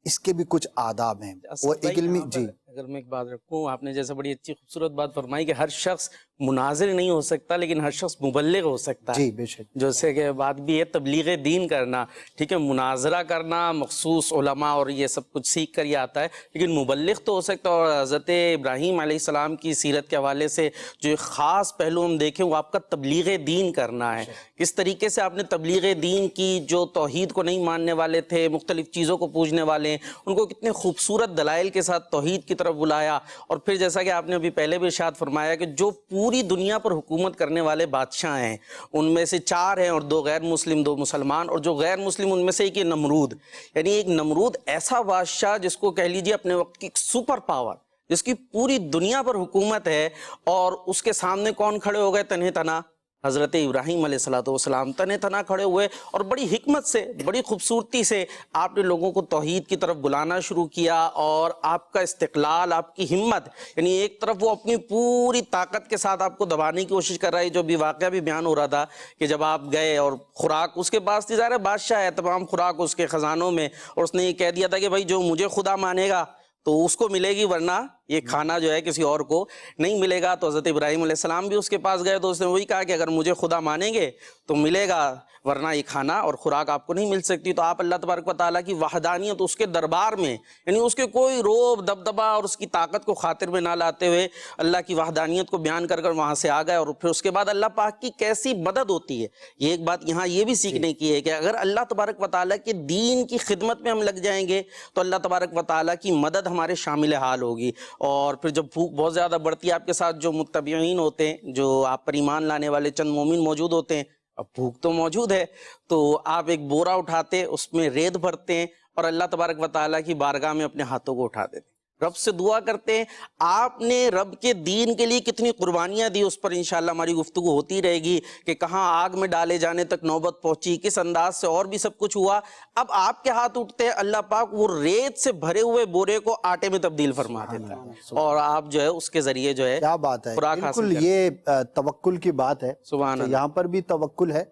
اس کے بھی کچھ آداب ہیں. وہ ایک علمی جی اگر میں ایک بات رکھوں، آپ نے جیسے بڑی اچھی خوبصورت بات فرمائی کہ ہر شخص مناظر نہیں ہو سکتا لیکن ہر شخص مبلغ ہو سکتا ہے. جی بے شک. جو سے کہ بات بھی ہے تبلیغ دین کرنا، ٹھیک ہے، مناظرہ کرنا مخصوص علماء اور یہ سب کچھ سیکھ کر یہ آتا ہے، لیکن مبلغ تو ہو سکتا ہے. اور حضرت ابراہیم علیہ السلام کی سیرت کے حوالے سے جو ایک خاص پہلو ہم دیکھیں وہ آپ کا تبلیغ دین کرنا ہے. کس طریقے سے آپ نے تبلیغ دین کی، جو توحید کو نہیں ماننے والے تھے، مختلف چیزوں کو پوجنے والے ہیں، ان کو کتنے خوبصورت دلائل کے ساتھ توحید کی طرف بلایا. اور پھر جیسا کہ آپ نے ابھی پہلے بھی ارشاد فرمایا کہ جو پوری دنیا پر حکومت کرنے والے بادشاہ ہیں ان میں سے 4 ہیں اور 2 غیر مسلم 2 مسلمان، اور جو غیر مسلم ان میں سے ایک یہ نمرود، یعنی ایک نمرود ایسا بادشاہ جس کو کہہ لیجیے اپنے وقت کی سپر پاور، جس کی پوری دنیا پر حکومت ہے، اور اس کے سامنے کون کھڑے ہو گئے؟ تنہ تنہا حضرت ابراہیم علیہ السلام تنہ تنہا کھڑے ہوئے، اور بڑی حکمت سے، بڑی خوبصورتی سے آپ نے لوگوں کو توحید کی طرف بلانا شروع کیا. اور آپ کا استقلال، آپ کی ہمت، یعنی ایک طرف وہ اپنی پوری طاقت کے ساتھ آپ کو دبانے کی کوشش کر رہا ہے. جو بھی واقعہ بھی بیان ہو رہا تھا کہ جب آپ گئے اور خوراک اس کے پاس تھی، ظاہر ہے بادشاہ ہے، تمام خوراک اس کے خزانوں میں، اور اس نے یہ کہہ دیا تھا کہ بھائی جو مجھے خدا مانے گا تو اس کو ملے گی، ورنہ یہ کھانا جو ہے کسی اور کو نہیں ملے گا. تو حضرت ابراہیم علیہ السلام بھی اس کے پاس گئے تو اس نے وہی کہا کہ اگر مجھے خدا مانیں گے تو ملے گا، ورنہ یہ کھانا اور خوراک آپ کو نہیں مل سکتی. تو آپ اللہ تبارک و تعالیٰ کی وحدانیت اس کے دربار میں، یعنی اس کے کوئی روب دبدبا اور اس کی طاقت کو خاطر میں نہ لاتے ہوئے اللہ کی وحدانیت کو بیان کر کر وہاں سے آ گئے. اور پھر اس کے بعد اللہ پاک کی کیسی مدد ہوتی ہے. یہ ایک بات یہاں یہ بھی سیکھنے کی ہے کہ اگر اللہ تبارک و تعالیٰ کے دین کی خدمت میں ہم لگ جائیں گے تو اللہ تبارک و تعالیٰ کی مدد ہمارے شامل حال ہوگی. اور پھر جب بھوک بہت زیادہ بڑھتی ہے، آپ کے ساتھ جو متبعین ہوتے ہیں، جو آپ پر ایمان لانے والے چند مومن موجود ہوتے ہیں، اب بھوک تو موجود ہے، تو آپ ایک بورا اٹھاتے، اس میں ریت بھرتے ہیں اور اللہ تبارک و تعالیٰ کی بارگاہ میں اپنے ہاتھوں کو اٹھا دیتے ہیں، رب سے دعا کرتے ہیں. آپ نے رب کے دین کے لیے کتنی قربانیاں دی، اس پر انشاءاللہ ہماری گفتگو ہوتی رہے گی کہ کہاں آگ میں ڈالے جانے تک نوبت پہنچی، کس انداز سے اور بھی سب کچھ ہوا. اب آپ کے ہاتھ اٹھتے ہیں، اللہ پاک وہ ریت سے بھرے ہوئے بورے کو آٹے میں تبدیل فرما دیتا ہے، اور آپ جو ہے اس کے ذریعے جو ہے کیا بات ہے. خوراک حاصل بالکل یہ توکل کی بات ہے. سبحان کہ اللہ. یہاں پر بھی توکل ہے،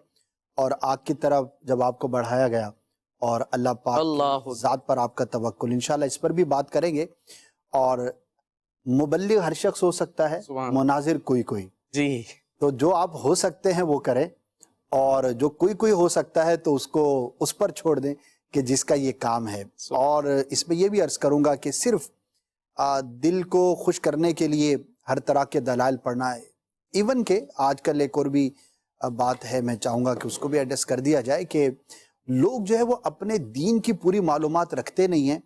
اور آگ کی طرف جب آپ کو بڑھایا گیا اور اللہ پاک کی ذات پر آپ کا توکل، انشاءاللہ اس پر بھی بات کریں گے. اور مبلغ ہر شخص ہو سکتا ہے، مناظر کوئی جی، تو جو آپ ہو سکتے ہیں وہ کریں، اور جو کوئی ہو سکتا ہے تو اس کو اس پر چھوڑ دیں کہ جس کا یہ کام ہے. اور اس میں یہ بھی عرض کروں گا کہ صرف دل کو خوش کرنے کے لیے ہر طرح کے دلائل پڑھنا ہے. ایون کہ آج کل ایک اور بھی بات ہے، میں چاہوں گا کہ اس کو بھی ایڈریس کر دیا جائے کہ لوگ جو ہے وہ اپنے دین کی پوری معلومات رکھتے نہیں ہیں،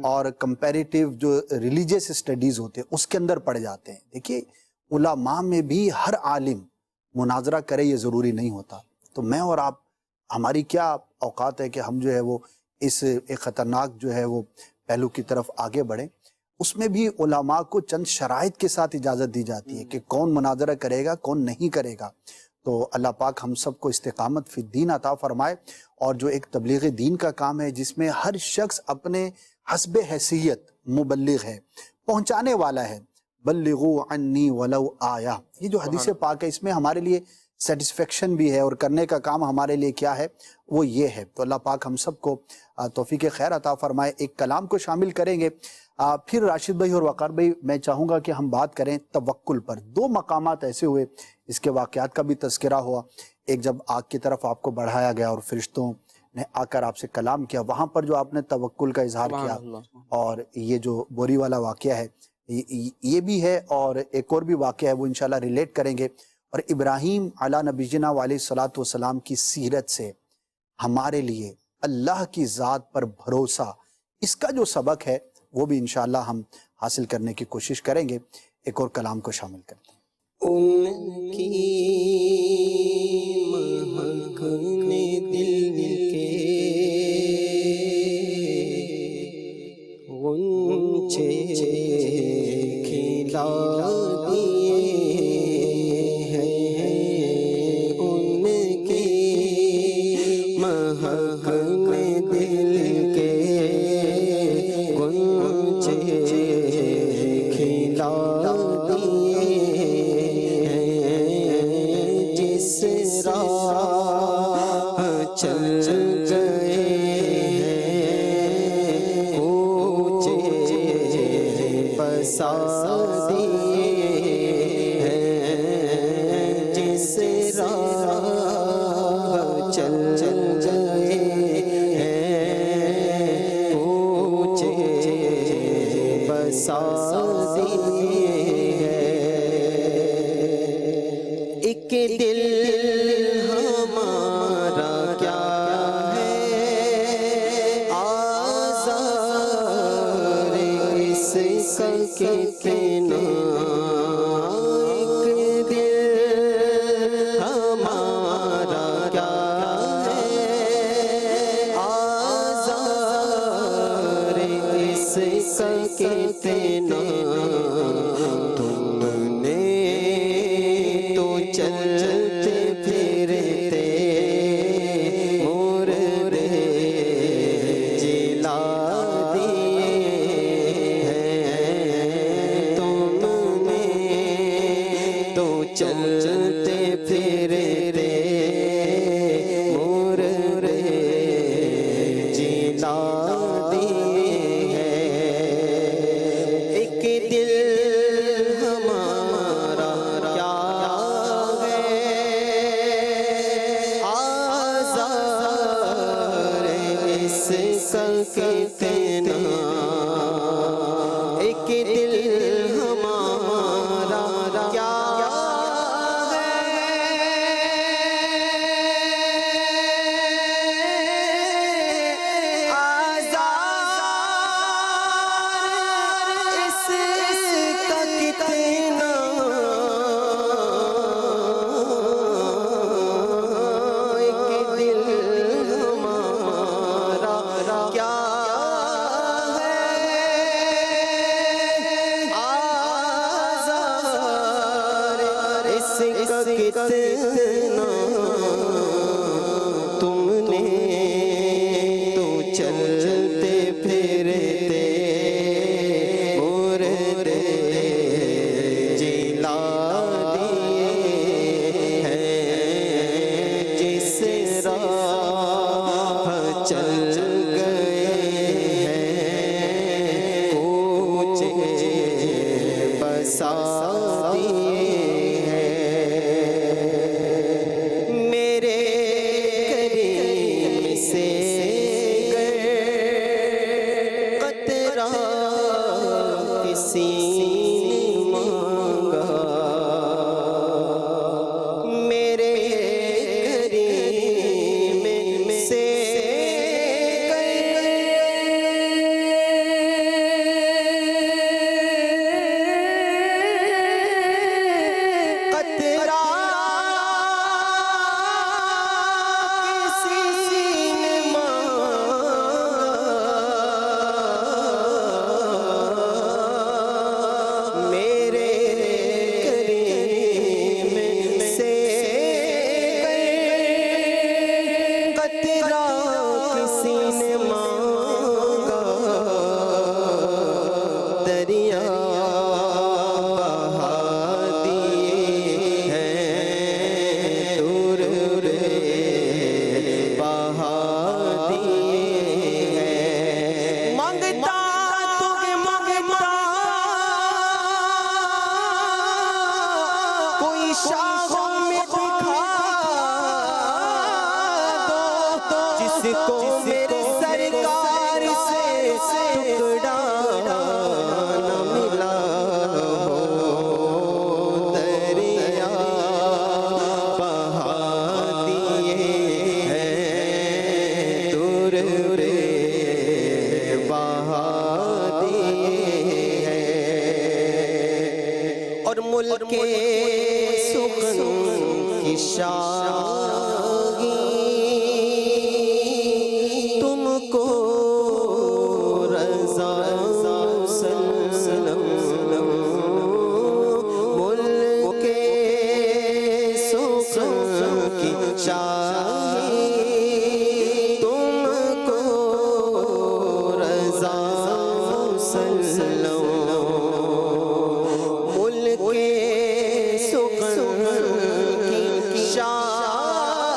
اور کمپیریٹیو جو ریلیجیس اسٹڈیز ہوتے ہیں اس کے اندر پڑ جاتے ہیں. دیکھیے علماء میں بھی ہر عالم مناظرہ کرے یہ ضروری نہیں ہوتا. تو میں اور آپ، ہماری کیا اوقات ہے کہ ہم جو ہے وہ اس ایک خطرناک جو ہے وہ پہلو کی طرف آگے بڑھیں. اس میں بھی علماء کو چند شرائط کے ساتھ اجازت دی جاتی ہے کہ کون مناظرہ کرے گا، کون نہیں کرے گا. تو اللہ پاک ہم سب کو استقامت فی الدین عطا فرمائے. اور جو ایک تبلیغ دین کا کام ہے جس میں ہر شخص اپنے حسب حیثیت مبلغ ہے، پہنچانے والا ہے. بلغوا عنی ولو آیا، یہ جو حدیث پاک ہے اس میں ہمارے لیے سیٹسفیکشن بھی ہے، اور کرنے کا کام ہمارے لیے کیا ہے وہ یہ ہے. تو اللہ پاک ہم سب کو توفیق خیر عطا فرمائے. ایک کلام کو شامل کریں گے. پھر راشد بھائی اور وقار بھائی میں چاہوں گا کہ ہم بات کریں توکل پر. 2 مقامات ایسے ہوئے، اس کے واقعات کا بھی تذکرہ ہوا. ایک جب آگ کی طرف آپ کو بڑھایا گیا اور فرشتوں نے آ کر آپ سے کلام کیا، وہاں پر جو آپ نے توکل کا اظہار کیا. اور یہ جو بوری والا واقعہ ہے یہ بھی ہے، اور ایک اور بھی واقعہ ہے وہ انشاءاللہ ریلیٹ کریں گے. اور ابراہیم علی نبینا علیہ الصلوۃ والسلام کی سیرت سے ہمارے لیے اللہ کی ذات پر بھروسہ، اس کا جو سبق ہے وہ بھی انشاءاللہ ہم حاصل کرنے کی کوشش کریں گے. ایک اور کلام کو شامل کرتے ہیں. ان کی مہکنے دل کے غنچے کھلا دیے ہیں، ان کی مہکنے دل کے غنچے کھلا دیے ہیں، دل ہمارا کیا ہے آزار اس کا کتنا، ایک دل ہمارا کیا ہے آزار اس کا کتنا، تم نے تو چلتے پھرتے مردے جلا دیے ہیں، تم نے تو چلتے پھرتے مردے جلا دیے ہیں، ایک دل ہمارا کیا ہے آزار اس کا کتنا، ایک دل ہمارا کیا ہے آزار اس کا کتنا، ایک دل ہمارا کیا ہے آزار اس کا کتنا، تم نے تو چلتے پھرتے مردے جلا دیے ہیں، جس راہ چل گئے ہیں کوچے بسا دیے ہیں، میرے کریم سے قطرہ کسی نے مانگا، میرے کریم سے قطرہ کسی نے مانگا، میرے کریم سے قطرہ کسی نے مانگا، دریا بہا دیے ہیں دور بہا دیے ہیں، مانگتا تمہیں مانگتا کوئی شاخوں میں دکھا دو، جس کو میرے سرکار سے ٹکڑا نہ ملا ہو، دریا بہا دیے ہیں دور بہا دیے ہیں، اور ملک کے سخن کی شاہی تم کو رضا مسلم، ملک کے سخن کی شاہی تم کو رضا مسلم، ملک کے سخن کی شاہی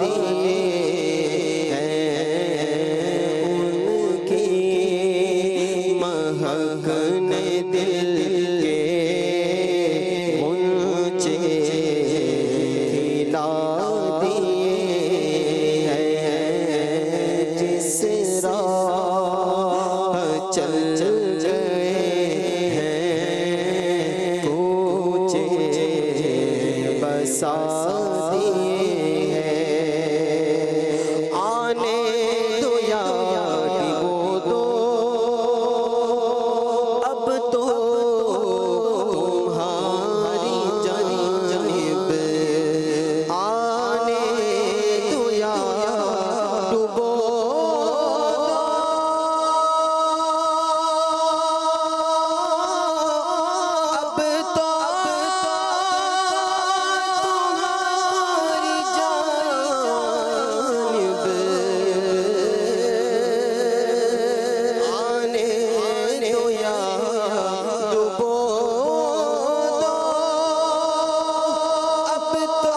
دیے ان کی مہکنے دل کے غنچے کھلا دیے ہیں جس راہ چل گئے ہیں کوچے بسا دیے ہیں آنے دو یاد وہ دو اب تو تمہاری جانب آنے دو یاد وہ اب تو تمہاری جانب آنے دو یاد وہ اب تو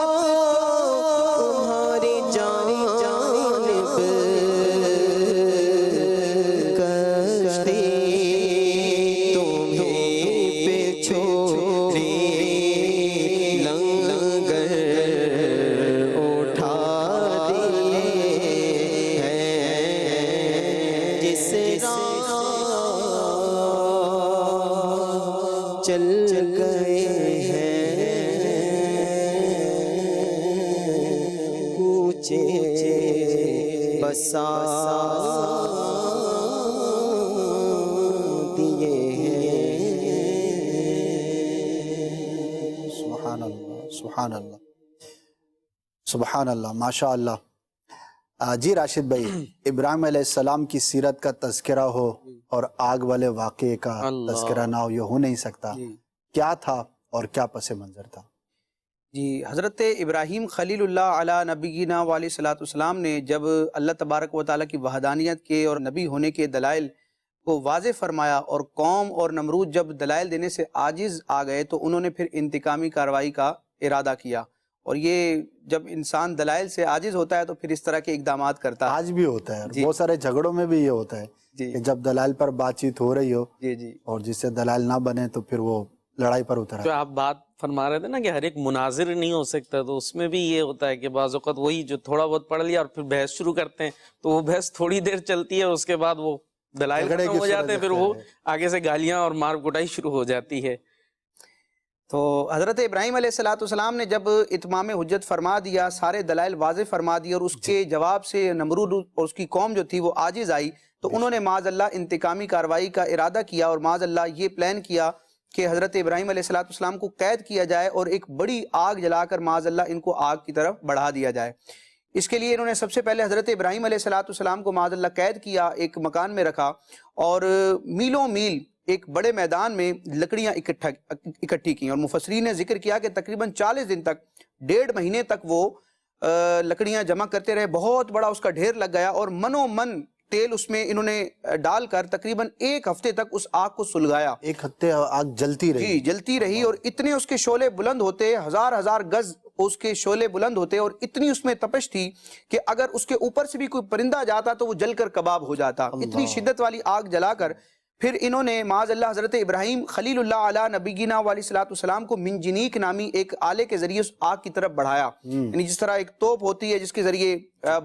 تمہاری جانب کشتی تمہیں پہ چھوڑی لنگر اٹھا دیے ہیں جس راہ چل گئے ہیں کوچے بسا دیے ہیں سبحان اللہ سبحان اللہ سبحان اللہ ماشاء اللہ۔ جی راشد بھائی، ابراہیم علیہ السلام کی سیرت کا تذکرہ ہو اور آگ والے واقعے کا تذکرہ نہ ہو، یہ ہو نہیں سکتا۔ کیا تھا اور کیا پس منظر تھا؟ جی، حضرت ابراہیم خلیل اللہ علی نبینا علیہ صلاۃ والسلام نے جب اللہ تبارک و تعالیٰ کی وحدانیت کے اور نبی ہونے کے دلائل کو واضح فرمایا اور قوم اور نمرود جب دلائل دینے سے عاجز آ گئے تو انہوں نے پھر انتقامی کارروائی کا ارادہ کیا، اور یہ جب انسان دلائل سے عاجز ہوتا ہے تو پھر اس طرح کے اقدامات کرتا ہے۔ آج بھی ہوتا ہے، بہت سارے جھگڑوں میں بھی یہ ہوتا ہے کہ جب دلائل پر بات چیت ہو رہی ہو اور جس سے دلائل نہ بنے تو پھر وہ لڑائی پر اترا۔ جو آپ بات فرما رہے تھے نا کہ ہر ایک مناظر نہیں ہو سکتا، تو اس میں بھی یہ ہوتا ہے کہ بعض اوقات وہی جو تھوڑا بہت پڑھ لیا اور پھر بحث شروع کرتے ہیں تو وہ بحث تھوڑی دیر چلتی ہے، اس کے بعد وہ دلائل ختم ہو جاتے ہیں، پھر وہ آگے سے گالیاں اور مار کٹائی شروع ہو جاتی ہے۔ تو حضرت ابراہیم علیہ السلام نے جب اتمام حجت فرما دیا، سارے دلائل واضح فرما دیے اور اس کے جواب سے نمرود اور اس کی قوم جو تھی وہ عاجز آئی، تو انہوں نے معاذ اللہ انتقامی کارروائی کا ارادہ کیا اور معاذ اللہ یہ پلان کیا کہ حضرت ابراہیم علیہ السلام کو قید کیا جائے اور ایک بڑی آگ جلا کر معاذ اللہ ان کو آگ کی طرف بڑھا دیا جائے۔ اس کے لیے انہوں نے سب سے پہلے حضرت ابراہیم علیہ السلام کو معاذ اللہ قید کیا، ایک مکان میں رکھا اور میلوں میل ایک بڑے میدان میں لکڑیاں اکٹھی کی، اور مفسرین نے ذکر کیا کہ تقریباً 40 دن تک، 1.5 مہینے تک وہ لکڑیاں جمع کرتے رہے، بہت بڑا اس کا ڈھیر لگ گیا اور منو من تیل اس میں انہوں نے ڈال کر تقریباً 1 ہفتے تک اس آگ کو سلگایا۔ 1 ہفتے آگ جلتی رہی؟ جی جلتی رہی، اور اتنے اس کے شعلے بلند ہوتے، 1000 گز اس کے شعلے بلند ہوتے، اور اتنی اس میں تپش تھی کہ اگر اس کے اوپر سے بھی کوئی پرندہ جاتا تو وہ جل کر کباب ہو جاتا۔ اتنی شدت والی آگ جلا کر پھر انہوں نے معاذ اللہ حضرت ابراہیم خلیل اللہ علی نبینا علیہ صلاۃ والسلام کو منجنیق نامی ایک آلے کے ذریعے اس آگ کی طرف بڑھایا، یعنی جس طرح ایک توپ ہوتی ہے جس کے ذریعے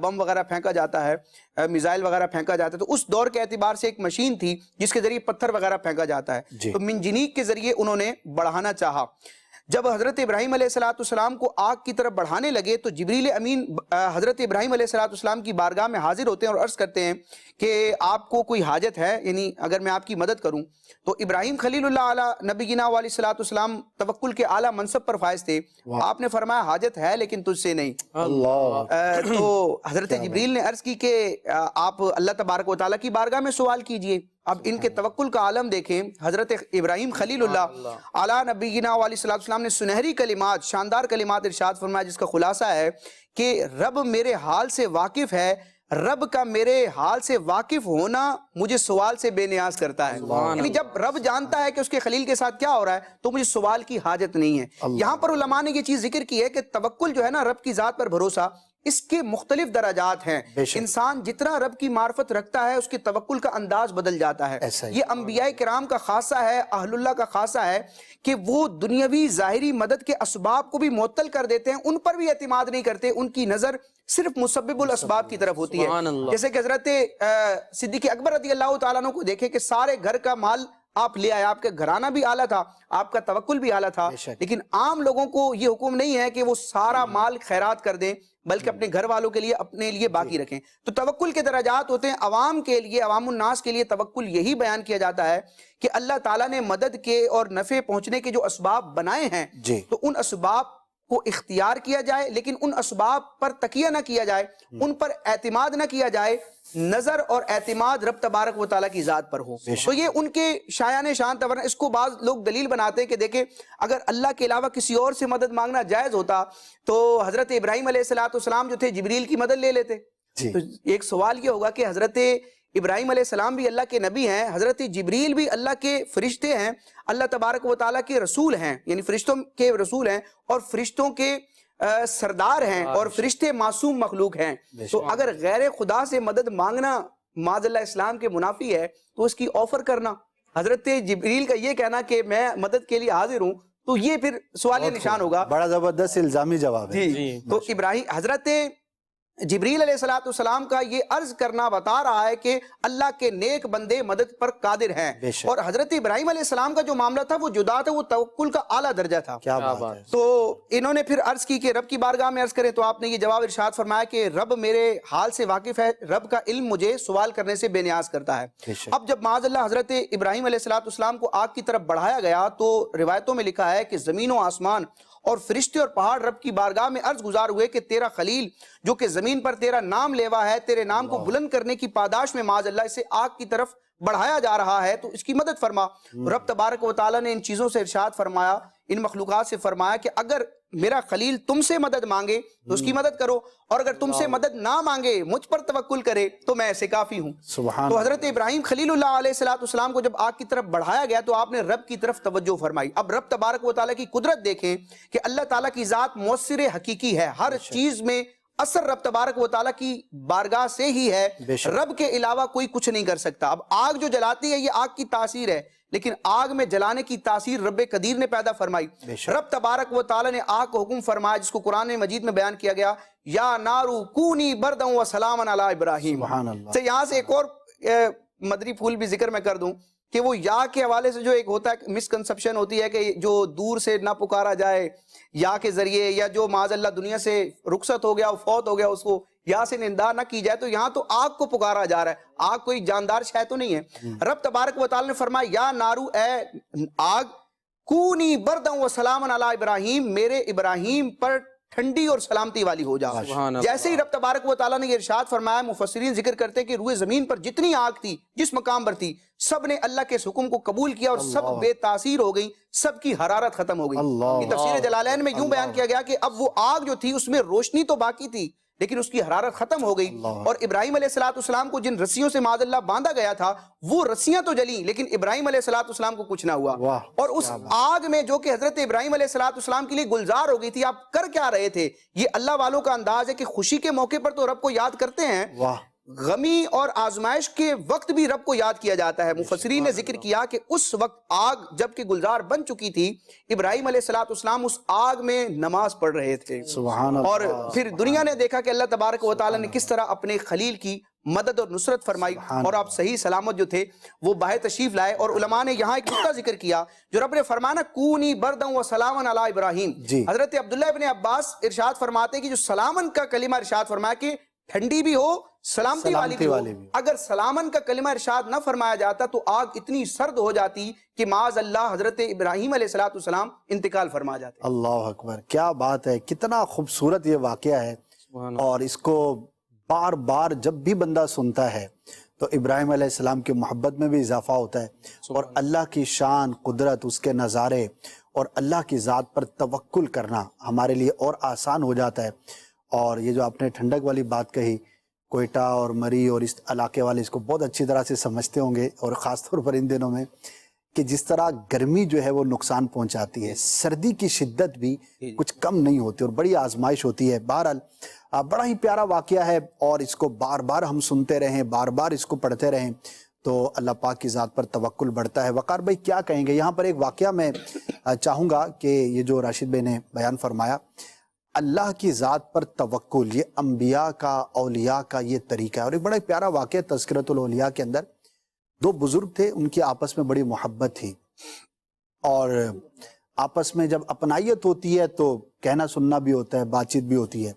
بم وغیرہ پھینکا جاتا ہے، میزائل وغیرہ پھینکا جاتا ہے، تو اس دور کے اعتبار سے ایک مشین تھی جس کے ذریعے پتھر وغیرہ پھینکا جاتا ہے، تو منجنیق کے ذریعے انہوں نے بڑھانا چاہا۔ جب حضرت ابراہیم علیہ السلام کو آگ کی طرف بڑھانے لگے تو جبریل امین حضرت ابراہیم علیہ السلام کی بارگاہ میں حاضر ہوتے ہیں اور عرض کرتے ہیں کہ آپ کو کوئی حاجت ہے، یعنی اگر میں آپ کی مدد کروں؟ تو ابراہیم خلیل اللہ علیہ نبینا علیہ السلام توکل کے اعلیٰ منصب پر فائز تھے، آپ نے فرمایا حاجت ہے لیکن تجھ سے نہیں۔ تو حضرت جبریل نے عرض کی کہ آپ اللہ تبارک و تعالیٰ کی بارگاہ میں سوال کیجئے۔ اب ان کے توکل کا عالم دیکھیں، حضرت ابراہیم خلیل اللہ علیہ نبینا علیہ السلام نے سنہری کلمات، شاندار کلمات ارشاد فرمایا جس کا خلاصہ ہے کہ رب میرے حال سے واقف ہے، رب کا میرے حال سے واقف ہونا مجھے سوال سے بے نیاز کرتا ہے. یعنی جب رب جانتا ہے کہ اس کے خلیل کے ساتھ کیا ہو رہا ہے تو مجھے سوال کی حاجت نہیں ہے. یہاں پر علماء نے یہ چیز ذکر کی ہے کہ توکل جو ہے نا، رب کی ذات پر بھروسہ، اس کے مختلف درجات ہیں. انسان جتنا رب کی معرفت رکھتا ہے اس کے توکل کا انداز بدل جاتا ہے. یہ انبیاء کرام کا خاصہ ہے، اہل اللہ کا خاصہ ہے کہ وہ دنیاوی ظاہری مدد کے اسباب کو بھی معطل کر دیتے ہیں، ان پر بھی اعتماد نہیں کرتے. ان کی نظر صرف مسبب الاسباب کی طرف ہوتی ہے. جیسے کہ حضرت صدیق اکبر رضی اللہ تعالیٰ عنہ کو دیکھیں کہ سارے گھر کا مال آپ لے آئے، آپ کا گھرانہ بھی اعلیٰ تھا، آپ کا توکل بھی اعلیٰ تھا، لیکن عام لوگوں کو یہ حکم نہیں ہے کہ وہ سارا مال خیرات کر دیں، بلکہ اپنے گھر والوں کے لیے، اپنے لیے باقی رکھیں. تو توکل کے درجات ہوتے ہیں. عوام کے لیے، عوام الناس کے لیے توکل یہی بیان کیا جاتا ہے کہ اللہ تعالیٰ نے مدد کے اور نفع پہنچنے کے جو اسباب بنائے ہیں تو ان اسباب کو اختیار کیا جائے، لیکن ان اسباب پر تکیہ نہ کیا جائے، ان پر اعتماد نہ کیا جائے. نظر اور اعتماد رب تبارک و تعالیٰ کی ذات پر ہو. تو یہ ان کے شایان شان تورن. اس کو بعض لوگ دلیل بناتے ہیں کہ دیکھیں اگر اللہ کے علاوہ کسی اور سے مدد مانگنا جائز ہوتا تو حضرت ابراہیم علیہ السلام جو تھے جبریل کی مدد لے لیتے. تو ایک سوال یہ ہوگا کہ حضرت ابراہیم علیہ السلام بھی اللہ کے نبی ہیں، حضرت جبریل بھی اللہ کے فرشتے ہیں، اللہ تبارک و تعالیٰ کے رسول ہیں، یعنی فرشتوں کے رسول ہیں اور فرشتوں کے سردار ہیں، اور فرشتے معصوم مخلوق ہیں. تو اگر غیر خدا سے مدد مانگنا معاذ اللہ اسلام کے منافی ہے تو اس کی آفر کرنا، حضرت جبریل کا یہ کہنا کہ میں مدد کے لیے حاضر ہوں، تو یہ پھر سوال نشان ہوگا. بڑا زبردست الزامی جواب ہے. تو حضرت جبریل علیہ السلام کا یہ عرض کرنا بتا رہا ہے کہ اللہ کے نیک بندے مدد پر قادر ہیں. اور حضرت ابراہیم علیہ السلام کا جو معاملہ تھا وہ جدا تھا، وہ توکل کا اعلیٰ درجہ تھا. کیا بات ہے. تو انہوں نے پھر عرض کی کہ رب کی بارگاہ میں عرض کریں، تو آپ نے یہ جواب ارشاد فرمایا کہ رب میرے حال سے واقف ہے، رب کا علم مجھے سوال کرنے سے بے نیاز کرتا ہے. اب جب معاذ اللہ حضرت ابراہیم علیہ السلام کو آگ کی طرف بڑھایا گیا تو روایتوں میں لکھا ہے کہ زمین و آسمان اور فرشتے اور پہاڑ رب کی بارگاہ میں عرض گزار ہوئے کہ تیرا خلیل جو کہ زمین پر تیرا نام لیوا ہے، تیرے نام کو بلند کرنے کی پاداش میں معاذ اللہ اسے آگ کی طرف بڑھایا جا رہا ہے، تو اس کی مدد فرما. رب تبارک و تعالیٰ نے ان چیزوں سے ارشاد فرمایا، ان مخلوقات سے فرمایا کہ اگر میرا خلیل تم سے مدد مانگے تو اس کی مدد کرو، اور اگر تم سے مدد نہ مانگے، مجھ پر توکل کرے تو میں ایسے کافی ہوں. تو حضرت ابراہیم خلیل اللہ علیہ السلام کو جب آگ کی طرف بڑھایا گیا تو آپ نے رب کی طرف توجہ فرمائی. اب رب تبارک و تعالیٰ کی قدرت دیکھیں کہ اللہ تعالیٰ کی ذات مؤثر حقیقی ہے، ہر چیز میں اثر رب تبارک و تعالیٰ کی بارگاہ سے ہی ہے، رب کے علاوہ کوئی کچھ نہیں کر سکتا. اب آگ جو جلاتی ہے یہ آگ کی تاثیر ہے، لیکن آگ میں جلانے کی تاثیر رب قدیر نے پیدا فرمائی. رب تبارک و تعالیٰ نے آگ کو حکم فرمایا جس کو قرآن مجید میں بیان کیا گیا، یا نارو کونی برداً و سلاما علی ابراہیم. تو یہاں سے ایک اور مدری پھول بھی ذکر میں کر دوں کہ وہ یا کے حوالے سے جو ایک ہوتا ہے مسکنسپشن ہوتی ہے کہ جو دور سے نہ پکارا جائے یا کے ذریعے، یا جو معاذ اللہ دنیا سے رخصت ہو گیا، فوت ہو گیا، اس کو یا سے ندا نہ کی جائے. تو یہاں تو آگ کو پکارا جا رہا ہے، آگ کوئی جاندار شے تو نہیں ہے. رب تبارک و تعالی نے فرمایا یا نارو، اے آگ، کونی برداً و سلاما علی ابراہیم، میرے ابراہیم پر ٹھنڈی اور سلامتی والی ہو جا. جیسے ہی رب تبارک و تعالیٰ نے یہ ارشاد فرمایا، مفسرین ذکر کرتے ہیں کہ روئے زمین پر جتنی آگ تھی، جس مقام پر تھی، سب نے اللہ کے اس حکم کو قبول کیا اور سب بے تاثیر ہو گئی، سب کی حرارت ختم ہو گئی. یہ تفسیر جلالین میں یوں بیان کیا گیا کہ اب وہ آگ جو تھی اس میں روشنی تو باقی تھی لیکن اس کی حرارت ختم ہو گئی. اور ابراہیم علیہ السلام کو جن رسیوں سے معاذ اللہ باندھا گیا تھا وہ رسیاں تو جلی لیکن ابراہیم علیہ السلام کو کچھ نہ ہوا. اور اس آگ میں جو کہ حضرت ابراہیم علیہ السلام کے لیے گلزار ہو گئی تھی، آپ کر کیا رہے تھے؟ یہ اللہ والوں کا انداز ہے کہ خوشی کے موقع پر تو رب کو یاد کرتے ہیں، غمی اور آزمائش کے وقت بھی رب کو یاد کیا جاتا ہے. مفسرین نے ذکر کیا کہ اس وقت آگ جب کہ گلزار بن چکی تھی، ابراہیم علیہ السلام اس آگ میں نماز پڑھ رہے تھے. اور پھر دنیا نے دیکھا کہ اللہ تبارک و تعالیٰ نے کس طرح اپنے خلیل کی مدد اور نصرت فرمائی اور آپ صحیح سلامت جو تھے وہ باہر تشریف لائے. اور علماء نے یہاں ایک نقطہ ذکر کیا جو رب نے فرمانا کونی برداً و سلاما علی ابراہیم. حضرت عبداللہ ابن عباس ارشاد فرماتے کہ جو سلامن کا کلمہ ارشاد فرمایا کہ ٹھنڈی بھی ہو، سلامتی والی بھی ہو، اگر سلامن کا کلمہ ارشاد نہ فرمایا جاتا تو آگ اتنی سرد ہو جاتی کہ معاذ اللہ حضرت ابراہیم علیہ السلام انتقال فرما جاتے. اللہ اکبر، کیا بات ہے، کتنا خوبصورت یہ واقعہ ہے. اور اس کو بار بار جب بھی بندہ سنتا ہے تو ابراہیم علیہ السلام کی محبت میں بھی اضافہ ہوتا ہے اور اللہ کی شان، قدرت، اس کے نظارے اور اللہ کی ذات پر توکل کرنا ہمارے لیے اور آسان ہو جاتا ہے. اور یہ جو آپ نے ٹھنڈک والی بات کہی، کوئٹہ اور مری اور اس علاقے والے اس کو بہت اچھی طرح سے سمجھتے ہوں گے، اور خاص طور پر ان دنوں میں کہ جس طرح گرمی جو ہے وہ نقصان پہنچاتی ہے، سردی کی شدت بھی کچھ کم نہیں ہوتی اور بڑی آزمائش ہوتی ہے۔ بہرحال بڑا ہی پیارا واقعہ ہے، اور اس کو بار بار ہم سنتے رہیں، بار بار اس کو پڑھتے رہیں تو اللہ پاک کی ذات پر توکل بڑھتا ہے۔ وقار بھائی کیا کہیں گے؟ یہاں پر ایک واقعہ میں چاہوں گا کہ یہ جو راشد بھائی نے بیان فرمایا، اللہ کی ذات پر توکل، یہ انبیاء کا، اولیاء کا یہ طریقہ ہے، اور ایک بڑا پیارا واقعہ تذکرۃ الاولیاء کے اندر دو بزرگ تھے، ان کی آپس میں بڑی محبت تھی، اور آپس میں جب اپنائیت ہوتی ہے تو کہنا سننا بھی ہوتا ہے، بات چیت بھی ہوتی ہے۔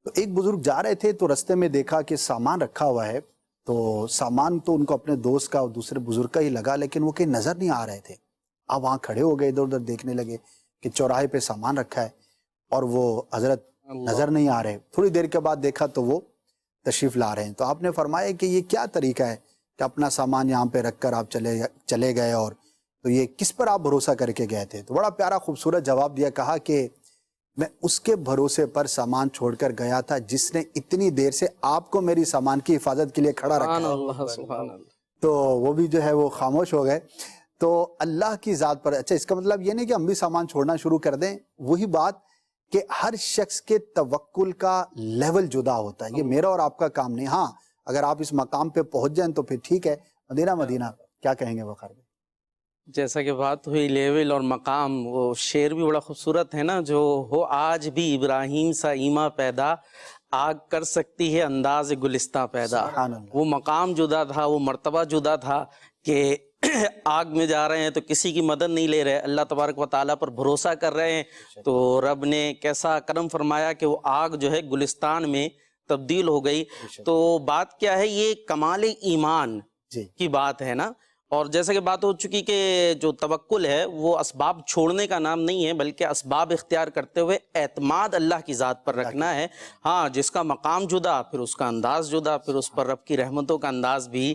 تو ایک بزرگ جا رہے تھے تو رستے میں دیکھا کہ سامان رکھا ہوا ہے، تو سامان تو ان کو اپنے دوست کا اور دوسرے بزرگ کا ہی لگا، لیکن وہ کہیں نظر نہیں آ رہے تھے۔ اب وہاں کھڑے ہو گئے، ادھر ادھر دیکھنے لگے کہ چوراہے پہ سامان رکھا ہے اور وہ حضرت نظر نہیں آ رہے۔ تھوڑی دیر کے بعد دیکھا تو وہ تشریف لا رہے ہیں۔ تو آپ نے فرمایا کہ یہ کیا طریقہ ہے کہ اپنا سامان یہاں پہ رکھ کر آپ چلے گئے، اور تو یہ کس پر آپ بھروسہ کر کے گئے تھے؟ تو بڑا پیارا خوبصورت جواب دیا، کہا کہ میں اس کے بھروسے پر سامان چھوڑ کر گیا تھا جس نے اتنی دیر سے آپ کو میری سامان کی حفاظت کے لیے کھڑا رکھا ہے۔ سبحان اللہ۔ تو وہ بھی جو ہے وہ خاموش ہو گئے۔ تو اللہ کی ذات پر، اچھا اس کا مطلب یہ نہیں کہ ہم بھی سامان چھوڑنا شروع کر دیں، وہی بات کہ ہر شخص کے توکل کا لیول جدا ہوتا ہے، یہ میرا اور آپ کا کام نہیں۔ ہاں اگر آپ اس مقام پہ پہنچ جائیں تو پھر ٹھیک ہے۔ مدینہ کیا کہیں گے وقار بھائی؟ جیسا کہ بات ہوئی لیول اور مقام، وہ شعر بھی بڑا خوبصورت ہے نا، جو ہو آج بھی ابراہیم سا ایما پیدا، آگ کر سکتی ہے انداز گلستہ پیدا۔ سبحان اللہ۔ وہ مقام جدا تھا، وہ مرتبہ جدا تھا کہ آگ میں جا رہے ہیں تو کسی کی مدد نہیں لے رہے، اللہ تبارک و تعالیٰ پر بھروسہ کر رہے ہیں، تو رب نے کیسا کرم فرمایا کہ وہ آگ جو ہے گلستان میں تبدیل ہو گئی۔ تو بات کیا ہے، یہ کمال ایمان کی بات ہے نا۔ اور جیسا کہ بات ہو چکی کہ جو توکل ہے وہ اسباب چھوڑنے کا نام نہیں ہے، بلکہ اسباب اختیار کرتے ہوئے اعتماد اللہ کی ذات پر رکھنا ہے۔ ہاں جس کا مقام جدا، پھر اس کا انداز جدا، پھر اس پر رب کی رحمتوں کا انداز بھی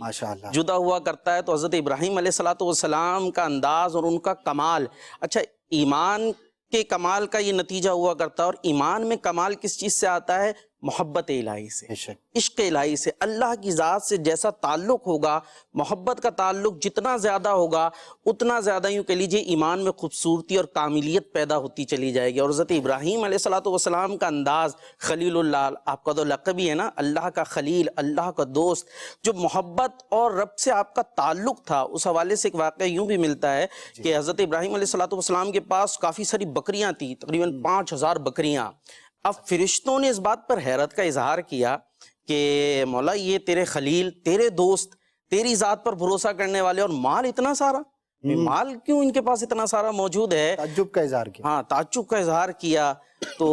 جدا ہوا کرتا ہے۔ تو حضرت ابراہیم علیہ السلام کا انداز اور ان کا کمال، اچھا ایمان کے کمال کا یہ نتیجہ ہوا کرتا ہے، اور ایمان میں کمال کس چیز سے آتا ہے؟ محبت الہی سے، عشق الہی سے۔ اللہ کی ذات سے جیسا تعلق ہوگا، محبت کا تعلق جتنا زیادہ ہوگا، اتنا زیادہ یوں کہہ لیجئے ایمان میں خوبصورتی اور کاملیت پیدا ہوتی چلی جائے گی۔ اور حضرت ابراہیم علیہ السلام کا انداز، خلیل اللہ، آپ کا تو لقب ہی ہے نا، اللہ کا خلیل، اللہ کا دوست، جو محبت اور رب سے آپ کا تعلق تھا، اس حوالے سے ایک واقعہ یوں بھی ملتا ہے کہ حضرت ابراہیم علیہ السلام کے پاس کافی ساری بکریاں تھیں، تقریباً 5000 بکریاں۔ اب فرشتوں نے اس بات پر حیرت کا اظہار کیا کہ مولا یہ تیرے خلیل، تیرے دوست، تیری ذات پر بھروسہ کرنے والے، اور مال اتنا سارا، مال کیوں ان کے پاس اتنا سارا موجود ہے؟ تعجب کا اظہار کیا۔ ہاں تعجب کا اظہار کیا۔ تو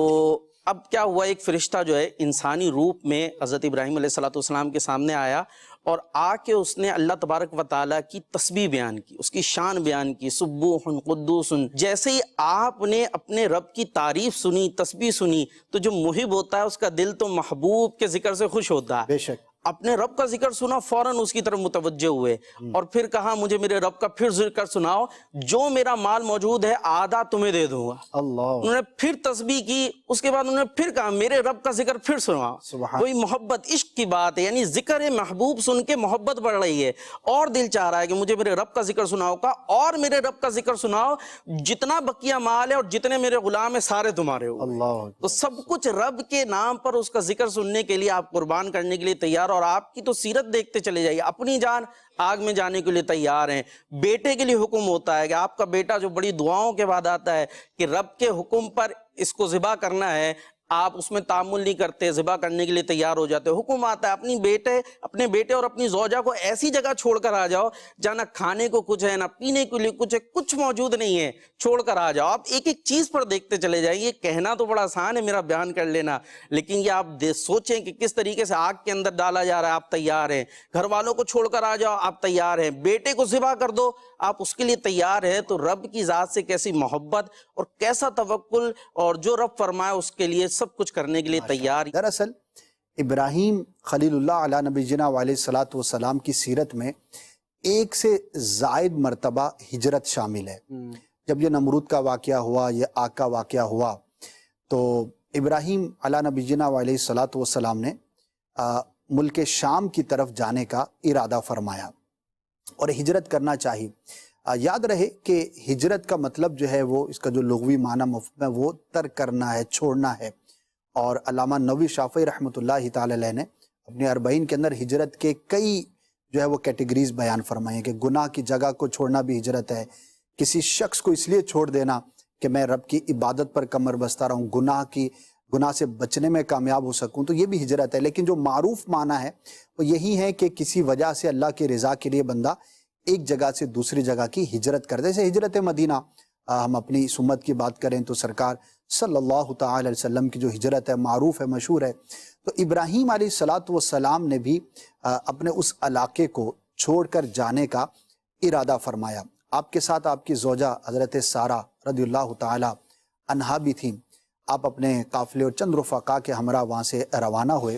اب کیا ہوا، ایک فرشتہ جو ہے انسانی روپ میں حضرت ابراہیم علیہ السلام کے سامنے آیا، اور آ کے اس نے اللہ تبارک و تعالیٰ کی تسبیح بیان کی، اس کی شان بیان کی، سبوح قدوس۔ جیسے ہی آپ نے اپنے رب کی تعریف سنی، تسبیح سنی، تو جو محب ہوتا ہے اس کا دل تو محبوب کے ذکر سے خوش ہوتا ہے۔ بے شک۔ اپنے رب کا ذکر سنا، فوراً اس کی طرف متوجہ ہوئے، اور پھر کہا مجھے میرے رب کا پھر ذکر سناؤ، جو میرا مال موجود ہے آدھا تمہیں دے دوں گا۔ اللہ۔ انہوں نے پھر تسبیح کی، اس کے بعد انہوں نے پھر کہا میرے رب کا ذکر پھر سناؤ۔ وہی محبت، عشق کی بات ہے، یعنی ذکر محبوب سن کے محبت بڑھ رہی ہے، اور دل چاہ رہا ہے کہ مجھے میرے رب کا ذکر سناؤ کا، اور میرے رب کا ذکر سناؤ، جتنا بقیہ مال ہے اور جتنے میرے غلام ہیں سارے تمہارے ہو۔ اللہ۔ تو سب کچھ رب کے نام پر اس کا ذکر سننے کے لیے آپ قربان کرنے کے لیے تیار، اور آپ کی تو سیرت دیکھتے چلے جائیے، اپنی جان آگ میں جانے کے لیے تیار ہیں۔ بیٹے کے لیے حکم ہوتا ہے کہ آپ کا بیٹا جو بڑی دعاؤں کے بعد آتا ہے کہ رب کے حکم پر اس کو ذبح کرنا ہے، آپ اس میں تعامل نہیں کرتے، ذبح کرنے کے لیے تیار ہو جاتے، حکم آتا ہے اپنے بیٹے اور اپنی زوجہ کو ایسی جگہ چھوڑ کر آ جاؤ جہاں نہ کھانے کو کچھ ہے، نہ پینے کے لیے کچھ ہے، کچھ موجود نہیں ہے، چھوڑ کر آ جاؤ۔ آپ ایک ایک چیز پر دیکھتے چلے جائیں۔ یہ کہنا تو بڑا آسان ہے، میرا بیان کر لینا، لیکن یہ آپ سوچیں کہ کس طریقے سے آگ کے اندر ڈالا جا رہا ہے، آپ تیار ہیں۔ گھر والوں کو چھوڑ کر آ جاؤ، آپ تیار ہیں۔ بیٹے کو ذبح کر دو، آپ اس کے لیے تیار ہیں۔ تو رب کی ذات سے کیسی محبت اور کیسا توکل، اور جو رب فرمائے اس کے لیے سب کچھ کرنے کے لیے تیار۔ دراصل ابراہیم خلیل اللہ علیہ نبی جنا علیہ الصلاۃ والسلام کی سیرت میں ایک سے زائد مرتبہ ہجرت شامل ہے۔ جب یہ نمرود کا واقعہ ہوا، یہ آگ کا واقعہ ہوا، تو ابراہیم علیہ نبی جنا علیہ الصلاۃ والسلام نے ملک شام کی طرف جانے کا ارادہ فرمایا اور ہجرت کرنا چاہیے۔ یاد رہے کہ ہجرت کا مطلب جو ہے وہ اس کا جو لغوی معنی مفہوم ہے وہ ترک کرنا ہے، چھوڑنا ہے۔ اور علامہ نووی شافعی رحمۃ اللہ تعالی علیہ نے اپنے 40 کے اندر ہجرت کے کئی جو ہے وہ کیٹیگریز بیان فرمائے ہیں کہ گناہ کی جگہ کو چھوڑنا بھی ہجرت ہے، کسی شخص کو اس لیے چھوڑ دینا کہ میں رب کی عبادت پر کمر بستہ رہوں، گناہ سے بچنے میں کامیاب ہو سکوں، تو یہ بھی ہجرت ہے۔ لیکن جو معروف معنی ہے وہ یہی ہے کہ کسی وجہ سے اللہ کی رضا کے لیے بندہ ایک جگہ سے دوسری جگہ کی ہجرت کر دے۔ جیسے ہجرت مدینہ، ہم اپنی اس امت کی بات کریں تو سرکار صلی اللہ تعالی علیہ وسلم کی جو ہجرت ہے معروف ہے، مشہور ہے۔ تو ابراہیم علیہ السلام نے بھی اپنے اس علاقے کو چھوڑ کر جانے کا ارادہ فرمایا۔ آپ کے ساتھ آپ کی زوجہ حضرت سارہ رضی اللہ تعالی عنہا بھی تھیں۔ آپ اپنے قافلے اور چند رفقا کے ہمراہ وہاں سے روانہ ہوئے۔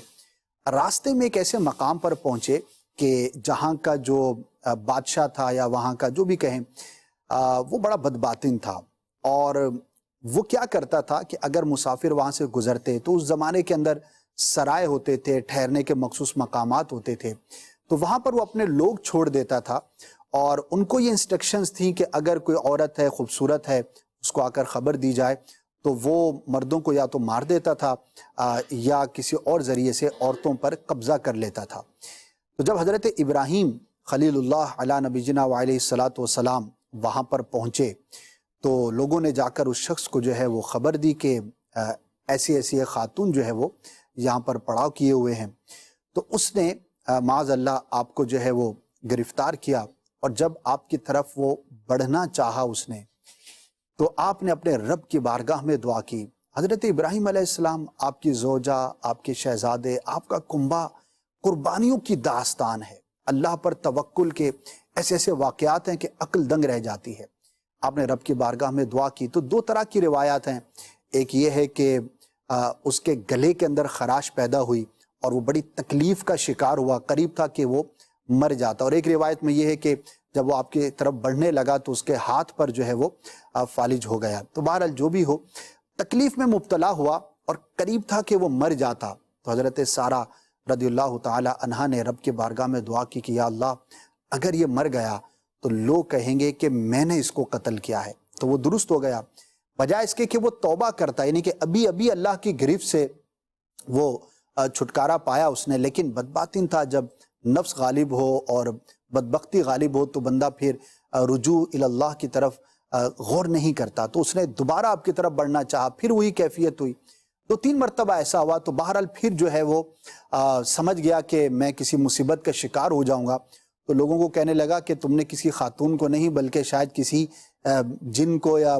راستے میں ایک ایسے مقام پر پہنچے کہ جہاں کا جو بادشاہ تھا یا وہاں کا جو بھی کہیں وہ بڑا بدباطن تھا، اور وہ کیا کرتا تھا کہ اگر مسافر وہاں سے گزرتے تو اس زمانے کے اندر سرائے ہوتے تھے، ٹھہرنے کے مخصوص مقامات ہوتے تھے، تو وہاں پر وہ اپنے لوگ چھوڑ دیتا تھا، اور ان کو یہ انسٹرکشنز تھیں کہ اگر کوئی عورت ہے، خوبصورت ہے، اس کو آ کر خبر دی جائے تو وہ مردوں کو یا تو مار دیتا تھا یا کسی اور ذریعے سے عورتوں پر قبضہ کر لیتا تھا۔ تو جب حضرت ابراہیم خلیل اللہ علی نبینا وعلیہ الصلاۃ والسلام وہاں پر پہنچے تو لوگوں نے جا کر اس شخص کو جو ہے وہ خبر دی کہ ایسی ایک خاتون جو ہے وہ یہاں پر پڑاؤ کیے ہوئے ہیں۔ تو اس نے معاذ اللہ آپ کو جو ہے وہ گرفتار کیا، اور جب آپ کی طرف وہ بڑھنا چاہا اس نے، تو آپ نے اپنے رب کی بارگاہ میں دعا کی۔ حضرت ابراہیم علیہ السلام، آپ کی زوجہ، آپ کے شہزادے، آپ کا کنبہ قربانیوں کی داستان ہے، اللہ پر توکل کے ایسے واقعات ہیں کہ عقل دنگ رہ جاتی ہے۔ آپ نے رب کی بارگاہ میں دعا کی تو 2 طرح کی روایات ہیں۔ ایک یہ ہے کہ اس کے گلے کے اندر خراش پیدا ہوئی اور وہ بڑی تکلیف کا شکار ہوا، قریب تھا کہ وہ مر جاتا، اور ایک روایت میں یہ ہے کہ جب وہ آپ کی طرف بڑھنے لگا تو اس کے ہاتھ پر جو ہے وہ فالج ہو گیا۔ تو بہرحال جو بھی ہو، تکلیف میں مبتلا ہوا اور قریب تھا کہ وہ مر جاتا۔ تو حضرت سارہ رضی اللہ تعالی عنہا نے رب کی بارگاہ میں دعا کی کہ یا اللہ، اگر یہ مر گیا تو لوگ کہیں گے کہ میں نے اس کو قتل کیا ہے، تو وہ درست ہو گیا، بجائے اس کے کہ وہ توبہ کرتا، یعنی کہ ابھی اللہ کی گرفت سے وہ چھٹکارا پایا اس نے، لیکن بدباطن تھا۔ جب نفس غالب ہو اور بدبختی غالب ہو تو بندہ پھر رجوع اللہ کی طرف غور نہیں کرتا، تو اس نے دوبارہ آپ کی طرف بڑھنا چاہا، پھر وہی کیفیت ہوئی، 2-3 مرتبہ ایسا ہوا، تو بہرحال پھر جو ہے وہ سمجھ گیا کہ میں کسی مصیبت کا شکار ہو جاؤں گا، تو لوگوں کو کہنے لگا کہ تم نے کسی خاتون کو نہیں بلکہ شاید کسی جن کو یا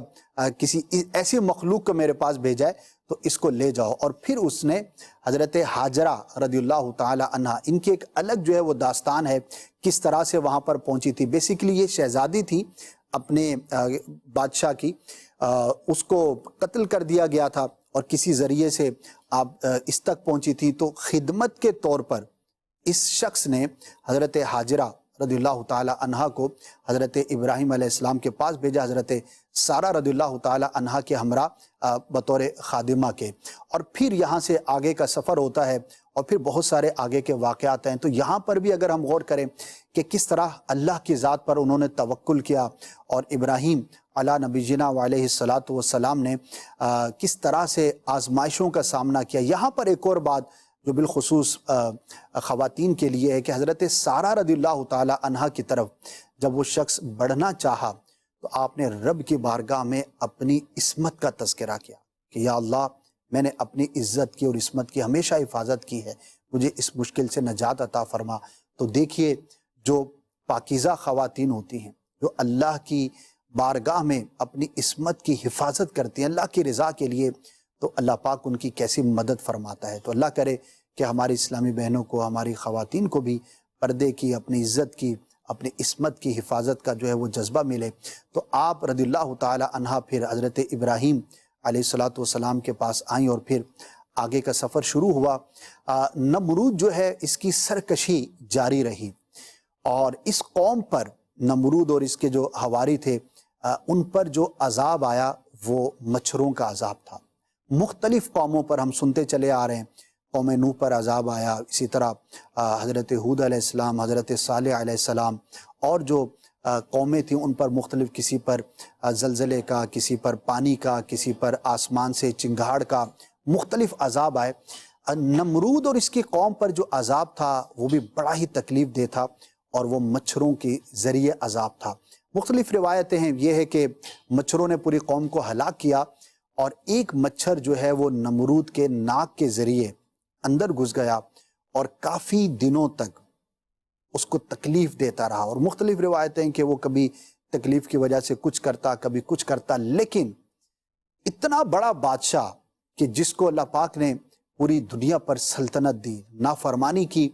کسی ایسی مخلوق کو میرے پاس بھیجا ہے، تو اس کو لے جاؤ۔ اور پھر اس نے حضرت ہاجرہ رضی اللہ تعالی عنہا، ان کی ایک الگ جو ہے وہ داستان ہے کس طرح سے وہاں پر پہنچی تھی۔ بیسیکلی یہ شہزادی تھی اپنے بادشاہ کی، اس کو قتل کر دیا گیا تھا اور کسی ذریعے سے آپ اس تک پہنچی تھی، تو خدمت کے طور پر اس شخص نے حضرت ہاجرہ رضی اللہ تعالی عنہا کو حضرت ابراہیم علیہ السلام کے پاس بھیجا، حضرت سارہ رضی اللہ تعالی عنہا کے ہمراہ بطور خادمہ کے، اور پھر یہاں سے آگے کا سفر ہوتا ہے اور پھر بہت سارے آگے کے واقعات ہیں۔ تو یہاں پر بھی اگر ہم غور کریں کہ کس طرح اللہ کی ذات پر انہوں نے توکل کیا، اور ابراہیم علی نبینا وعلیہ الصلاۃ والسلام نے کس طرح سے آزمائشوں کا سامنا کیا۔ یہاں پر ایک اور بات جو بالخصوص خواتین کے لیے ہے کہ حضرت سارہ رضی اللہ تعالی عنہا کی طرف جب وہ شخص بڑھنا چاہا تو آپ نے رب کی بارگاہ میں اپنی عصمت کا تذکرہ کیا کہ یا اللہ، میں نے اپنی عزت کی اور عصمت کی ہمیشہ حفاظت کی ہے، مجھے اس مشکل سے نجات عطا فرما۔ تو دیکھیے، جو پاکیزہ خواتین ہوتی ہیں، جو اللہ کی بارگاہ میں اپنی عصمت کی حفاظت کرتی ہیں اللہ کی رضا کے لیے، تو اللہ پاک ان کی کیسی مدد فرماتا ہے۔ تو اللہ کرے کہ ہماری اسلامی بہنوں کو، ہماری خواتین کو بھی پردے کی، اپنی عزت کی، اپنی عصمت کی حفاظت کا جو ہے وہ جذبہ ملے۔ تو آپ رضی اللہ تعالی عنہا پھر حضرت ابراہیم علیہ الصلاۃ والسلام کے پاس آئیں اور پھر آگے کا سفر شروع ہوا۔ نمرود جو ہے اس کی سرکشی جاری رہی، اور اس قوم پر نمرود اور اس کے جو حواری تھے ان پر جو عذاب آیا وہ مچھروں کا عذاب تھا۔ مختلف قوموں پر ہم سنتے چلے آ رہے ہیں، قوم نوح پر عذاب آیا، اسی طرح حضرت ہود علیہ السلام، حضرت صالح علیہ السلام اور جو قومیں تھیں ان پر مختلف، کسی پر زلزلے کا، کسی پر پانی کا، کسی پر آسمان سے چنگھاڑ کا، مختلف عذاب آئے۔ نمرود اور اس کی قوم پر جو عذاب تھا وہ بھی بڑا ہی تکلیف دہ تھا، اور وہ مچھروں کے ذریعے عذاب تھا۔ مختلف روایتیں ہیں، یہ ہے کہ مچھروں نے پوری قوم کو ہلاک کیا، اور ایک مچھر جو ہے وہ نمرود کے ناک کے ذریعے اندر گھس گیا اور کافی دنوں تک اس کو تکلیف دیتا رہا۔ اور مختلف روایتیں ہیں کہ وہ کبھی تکلیف کی وجہ سے کچھ کرتا، کبھی کچھ کرتا، لیکن اتنا بڑا بادشاہ کہ جس کو اللہ پاک نے پوری دنیا پر سلطنت دی، نافرمانی کی،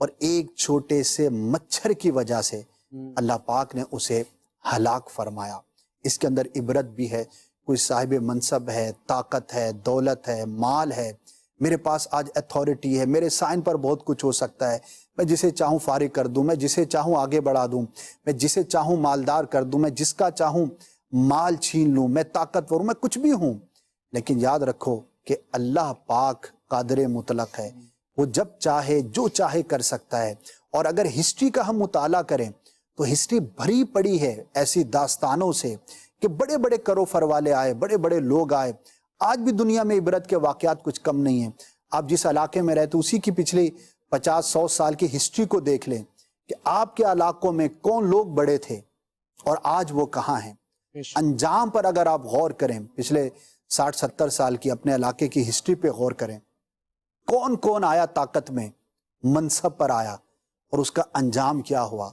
اور ایک چھوٹے سے مچھر کی وجہ سے اللہ پاک نے اسے ہلاک فرمایا۔ اس کے اندر عبرت بھی ہے۔ کوئی صاحب منصب ہے، طاقت ہے، دولت ہے، مال ہے، میرے پاس آج اتھارٹی ہے، میرے سائن پر بہت کچھ ہو سکتا ہے، میں جسے چاہوں فارغ کر دوں، میں جسے چاہوں آگے بڑھا دوں، میں جسے چاہوں مالدار کر دوں، میں جس کا چاہوں مال چھین لوں، میں طاقتور ہوں، میں کچھ بھی ہوں۔ لیکن یاد رکھو کہ اللہ پاک قادر مطلق ہے، وہ جب چاہے جو چاہے کر سکتا ہے۔ اور اگر ہسٹری کا ہم مطالعہ کریں تو ہسٹری بھری پڑی ہے ایسی داستانوں سے کہ بڑے بڑے کرو فر والے آئے، بڑے بڑے لوگ آئے۔ آج بھی دنیا میں عبرت کے واقعات کچھ کم نہیں ہیں۔ آپ جس علاقے میں رہتے اسی کی پچھلی 50-100 سال کی ہسٹری کو دیکھ لیں کہ آپ کے علاقوں میں کون لوگ بڑے تھے اور آج وہ کہاں ہیں۔ انجام پر اگر آپ غور کریں، پچھلے 60-70 سال کی اپنے علاقے کی ہسٹری پہ غور کریں، کون کون آیا طاقت میں، منصب پر آیا، اور اس کا انجام کیا ہوا۔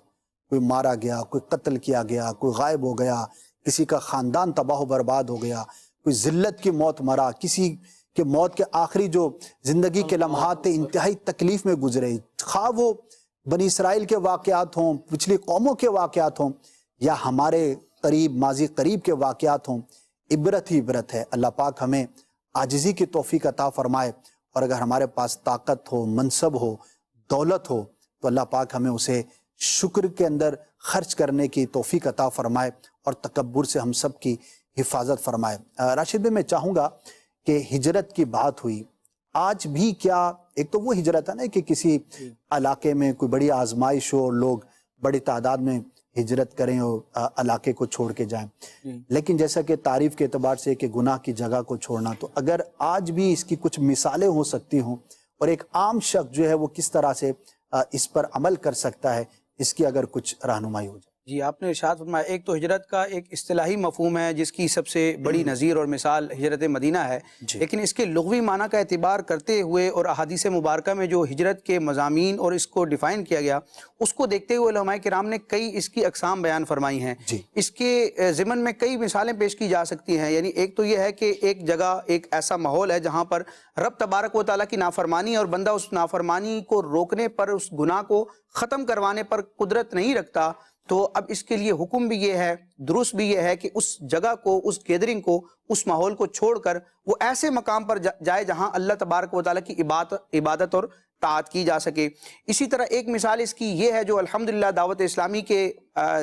کوئی مارا گیا، کوئی قتل کیا گیا، کوئی غائب ہو گیا، کسی کا خاندان تباہ و برباد ہو گیا، کوئی ذلت کی موت مرا، کسی کے موت کے آخری جو زندگی کے لمحات تھے انتہائی تکلیف میں گزرے۔ خواہ وہ بنی اسرائیل کے واقعات ہوں، پچھلی قوموں کے واقعات ہوں، یا ہمارے قریب ماضی قریب کے واقعات ہوں، عبرت ہی عبرت ہے۔ اللہ پاک ہمیں عاجزی کی توفیق عطا فرمائے، اور اگر ہمارے پاس طاقت ہو، منصب ہو، دولت ہو، تو اللہ پاک ہمیں اسے شکر کے اندر خرچ کرنے کی توفیق عطا فرمائے، اور تکبر سے ہم سب کی حفاظت فرمائے۔ راشد بھائی، میں چاہوں گا کہ ہجرت کی بات ہوئی، آج بھی کیا ایک تو وہ ہجرت ہے نا کہ کسی علاقے میں کوئی بڑی آزمائش ہو اور لوگ بڑی تعداد میں ہجرت کریں اور علاقے کو چھوڑ کے جائیں، لیکن جیسا کہ تعریف کے اعتبار سے کہ گناہ کی جگہ کو چھوڑنا، تو اگر آج بھی اس کی کچھ مثالیں ہو سکتی ہوں اور ایک عام شخص جو ہے وہ کس طرح سے اس پر عمل کر سکتا ہے، اس کی اگر کچھ رہنمائی ہو جائے۔ جی، آپ نے ارشاد فرمایا، ایک تو ہجرت کا ایک اصطلاحی مفہوم ہے جس کی سب سے بڑی نظیر اور مثال ہجرت مدینہ ہے، لیکن اس کے لغوی معنی کا اعتبار کرتے ہوئے اور احادیث مبارکہ میں جو ہجرت کے مضامین اور اس کو ڈیفائن کیا گیا، اس کو دیکھتے ہوئے علماء کرام نے کئی اس کی اقسام بیان فرمائی ہیں۔ اس کے ضمن میں کئی مثالیں پیش کی جا سکتی ہیں۔ یعنی ایک تو یہ ہے کہ ایک جگہ، ایک ایسا ماحول ہے جہاں پر رب تبارک و تعالیٰ کی نافرمانی، اور بندہ اس نافرمانی کو روکنے پر، اس گناہ کو ختم کروانے پر قدرت نہیں رکھتا، تو اب اس کے لیے حکم بھی یہ ہے، درست بھی یہ ہے کہ اس جگہ کو، اس گیدرنگ کو، اس ماحول کو چھوڑ کر وہ ایسے مقام پر جائے جہاں اللہ تبارک و تعالیٰ کی عبادت اور طاعت کی جا سکے۔ اسی طرح ایک مثال اس کی یہ ہے جو الحمدللہ دعوت اسلامی کے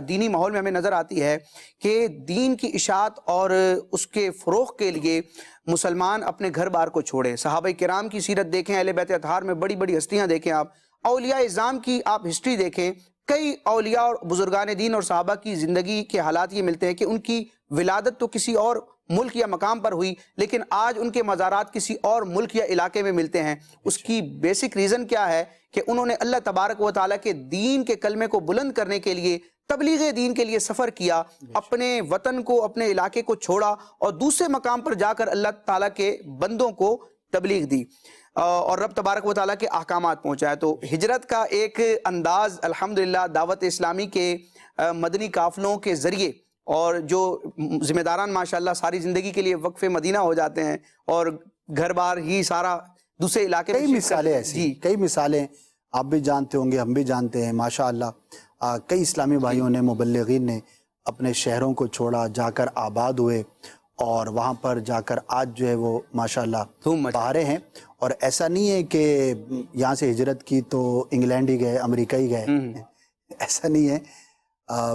دینی ماحول میں ہمیں نظر آتی ہے، کہ دین کی اشاعت اور اس کے فروغ کے لیے مسلمان اپنے گھر بار کو چھوڑے۔ صحابہ کرام کی سیرت دیکھیں، اہل بیت اطہار میں بڑی بڑی ہستیاں دیکھیں، آپ اولیاء اعظام کی آپ ہسٹری دیکھیں، کئی اولیاء اور بزرگان دین اور صحابہ کی زندگی کے حالات یہ ملتے ہیں کہ ان کی ولادت تو کسی اور ملک یا مقام پر ہوئی، لیکن آج ان کے مزارات کسی اور ملک یا علاقے میں ملتے ہیں۔ اس کی بیسک ریزن کیا ہے کہ انہوں نے اللہ تبارک و تعالیٰ کے دین کے کلمے کو بلند کرنے کے لیے، تبلیغ دین کے لیے سفر کیا، اپنے وطن کو، اپنے علاقے کو چھوڑا اور دوسرے مقام پر جا کر اللہ تعالیٰ کے بندوں کو تبلیغ دی اور رب تبارک و تعالیٰ کے احکامات پہنچائے۔ تو ہجرت کا ایک انداز الحمدللہ دعوت اسلامی کے مدنی قافلوں کے ذریعے، اور جو ذمہ داران ماشاءاللہ ساری زندگی کے لیے وقف مدینہ ہو جاتے ہیں اور گھر بار ہی سارا دوسرے علاقے میں، کئی مثالیں ایسی، کئی مثالیں آپ بھی جانتے ہوں گے، ہم بھی جانتے ہیں ماشاءاللہ۔ کئی اسلامی بھائیوں نے، مبلغین نے اپنے شہروں کو چھوڑا، جا کر آباد ہوئے، اور وہاں پر جا کر آج جو ہے وہ ماشاءاللہ بہارے ہیں۔ اور ایسا نہیں ہے کہ یہاں سے ہجرت کی تو انگلینڈ ہی گئے، امریکہ ہی گئے، ایسا نہیں ہے۔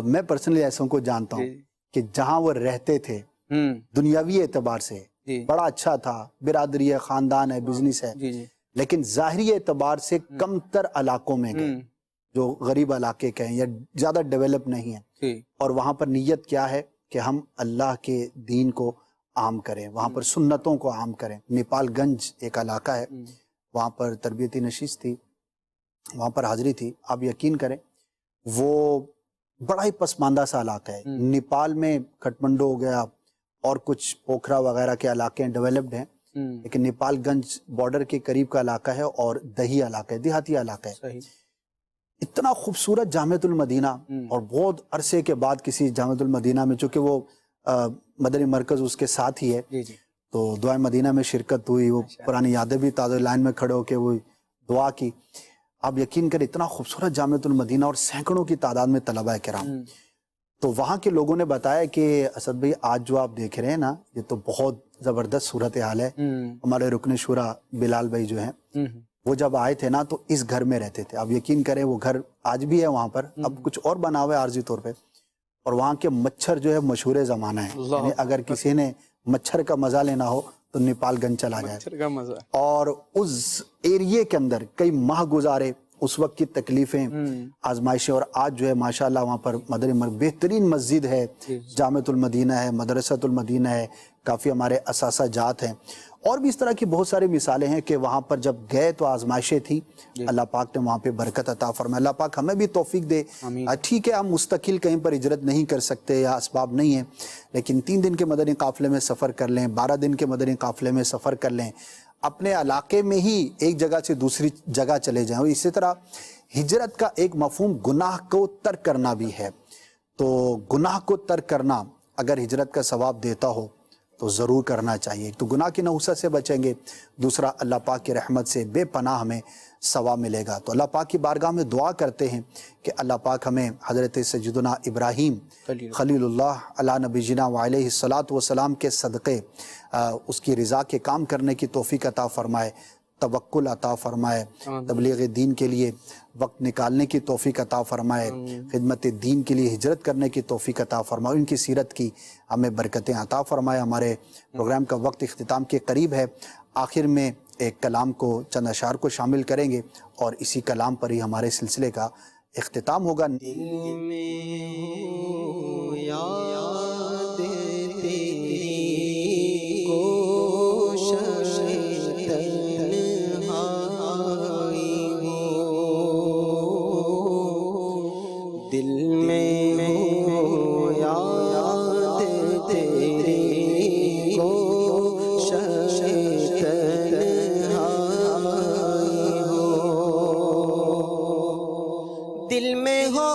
میں پرسنلی ایسوں کو جانتا ہوں کہ جہاں وہ رہتے تھے دنیاوی اعتبار سے بڑا اچھا تھا، برادری ہے، خاندان ہے، بزنس ہے، لیکن ظاہری اعتبار سے کم تر علاقوں میں گئے جو غریب علاقے کہیں یا زیادہ ڈیولپ نہیں ہیں، اور وہاں پر نیت کیا ہے کہ ہم اللہ کے دین کو عام کریں، وہاں پر سنتوں کو عام کریں۔ نیپال گنج ایک علاقہ ہے، وہاں پر تربیتی نشست تھی، وہاں پر حاضری تھی۔ آپ یقین کریں وہ بڑا ہی پسماندہ سا علاقہ ہے۔ نیپال میں کھٹمنڈو ہو گیا اور کچھ پوکھرا وغیرہ کے علاقے ڈیولپڈ ہیں، لیکن نیپال گنج بارڈر کے قریب کا علاقہ ہے اور دہی علاقہ ہے، دیہاتی علاقہ ہے۔ اتنا خوبصورت جامعۃ المدینہ، اور بہت عرصے کے بعد کسی جامعۃ المدینہ میں، چونکہ وہ مدنی مرکز اس کے ساتھ ہی ہے، تو دعائے مدینہ میں شرکت ہوئی، وہ پرانی یادیں بھی تازہ، لائن میں کھڑے ہو کے وہ دعا کی۔ آپ یقین کریں اتنا خوبصورت جامعۃ المدینہ اور سینکڑوں کی تعداد میں طلباء کرام۔ تو وہاں کے لوگوں نے بتایا کہ اسد بھائی آج جو آپ دیکھ رہے ہیں نا، یہ تو بہت زبردست صورتحال ہے۔ ہمارے رکن شورا بلال بھائی جو ہیں، وہ جب آئے تھے نا تو اس گھر میں رہتے تھے۔ آپ یقین کریں وہ گھر آج بھی ہے وہاں پر، اب کچھ اور بنا ہوا ہے عارضی طور پہ، اور وہاں کے مچھر جو ہے مشہور زمانہ ہے، یعنی اگر کسی نے مچھر کا مزہ لینا ہو تو نیپال گنج چلا جائے۔ اور اس ایریے کے اندر کئی ماہ گزارے، اس وقت کی تکلیفیں، آزمائشیں، اور آج جو ہے ماشاءاللہ وہاں پر مدنی بہترین مسجد ہے، جامعۃ المدینہ ہے، مدرسۃ المدینہ ہے، کافی ہمارے اساتذہ جات ہیں، اور بھی اس طرح کی بہت ساری مثالیں ہیں کہ وہاں پر جب گئے تو آزمائشیں تھیں، اللہ پاک نے وہاں پہ برکت عطا فرمایا۔ اللہ پاک ہمیں بھی توفیق دے۔ ٹھیک ہے ہم مستقل کہیں پر ہجرت نہیں کر سکتے یا اسباب نہیں ہیں، لیکن 3 دن کے مدنی قافلے میں سفر کر لیں، 12 دن کے مدنی قافلے میں سفر کر لیں، اپنے علاقے میں ہی ایک جگہ سے دوسری جگہ چلے جائیں۔ اور اسی طرح ہجرت کا ایک مفہوم گناہ کو ترک کرنا بھی ہے، تو گناہ کو ترک کرنا اگر ہجرت کا ثواب دیتا ہو تو ضرور کرنا چاہیے۔ تو گناہ کی نحوست سے بچیں گے، دوسرا اللہ پاک کی رحمت سے بے پناہ ہمیں ثواب ملے گا۔ تو اللہ پاک کی بارگاہ میں دعا کرتے ہیں کہ اللہ پاک ہمیں حضرت سیدنا ابراہیم خلیل اللہ علی نبی جنا علیہ الصلاۃ والسلام کے صدقے اس کی رضا کے کام کرنے کی توفیق عطا فرمائے، توکل عطا فرمائے، تبلیغ دین کے لیے وقت نکالنے کی توفیق عطا فرمائے، خدمت دین کے لیے ہجرت کرنے کی توفیق عطا فرمائے، ان کی سیرت کی ہمیں برکتیں عطا فرمائے۔ ہمارے پروگرام کا وقت اختتام کے قریب ہے، آخر میں ایک کلام کو، چند اشعار کو شامل کریں گے اور اسی کلام پر ہی ہمارے سلسلے کا اختتام ہوگا۔ دل میں ہو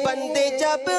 بندے جب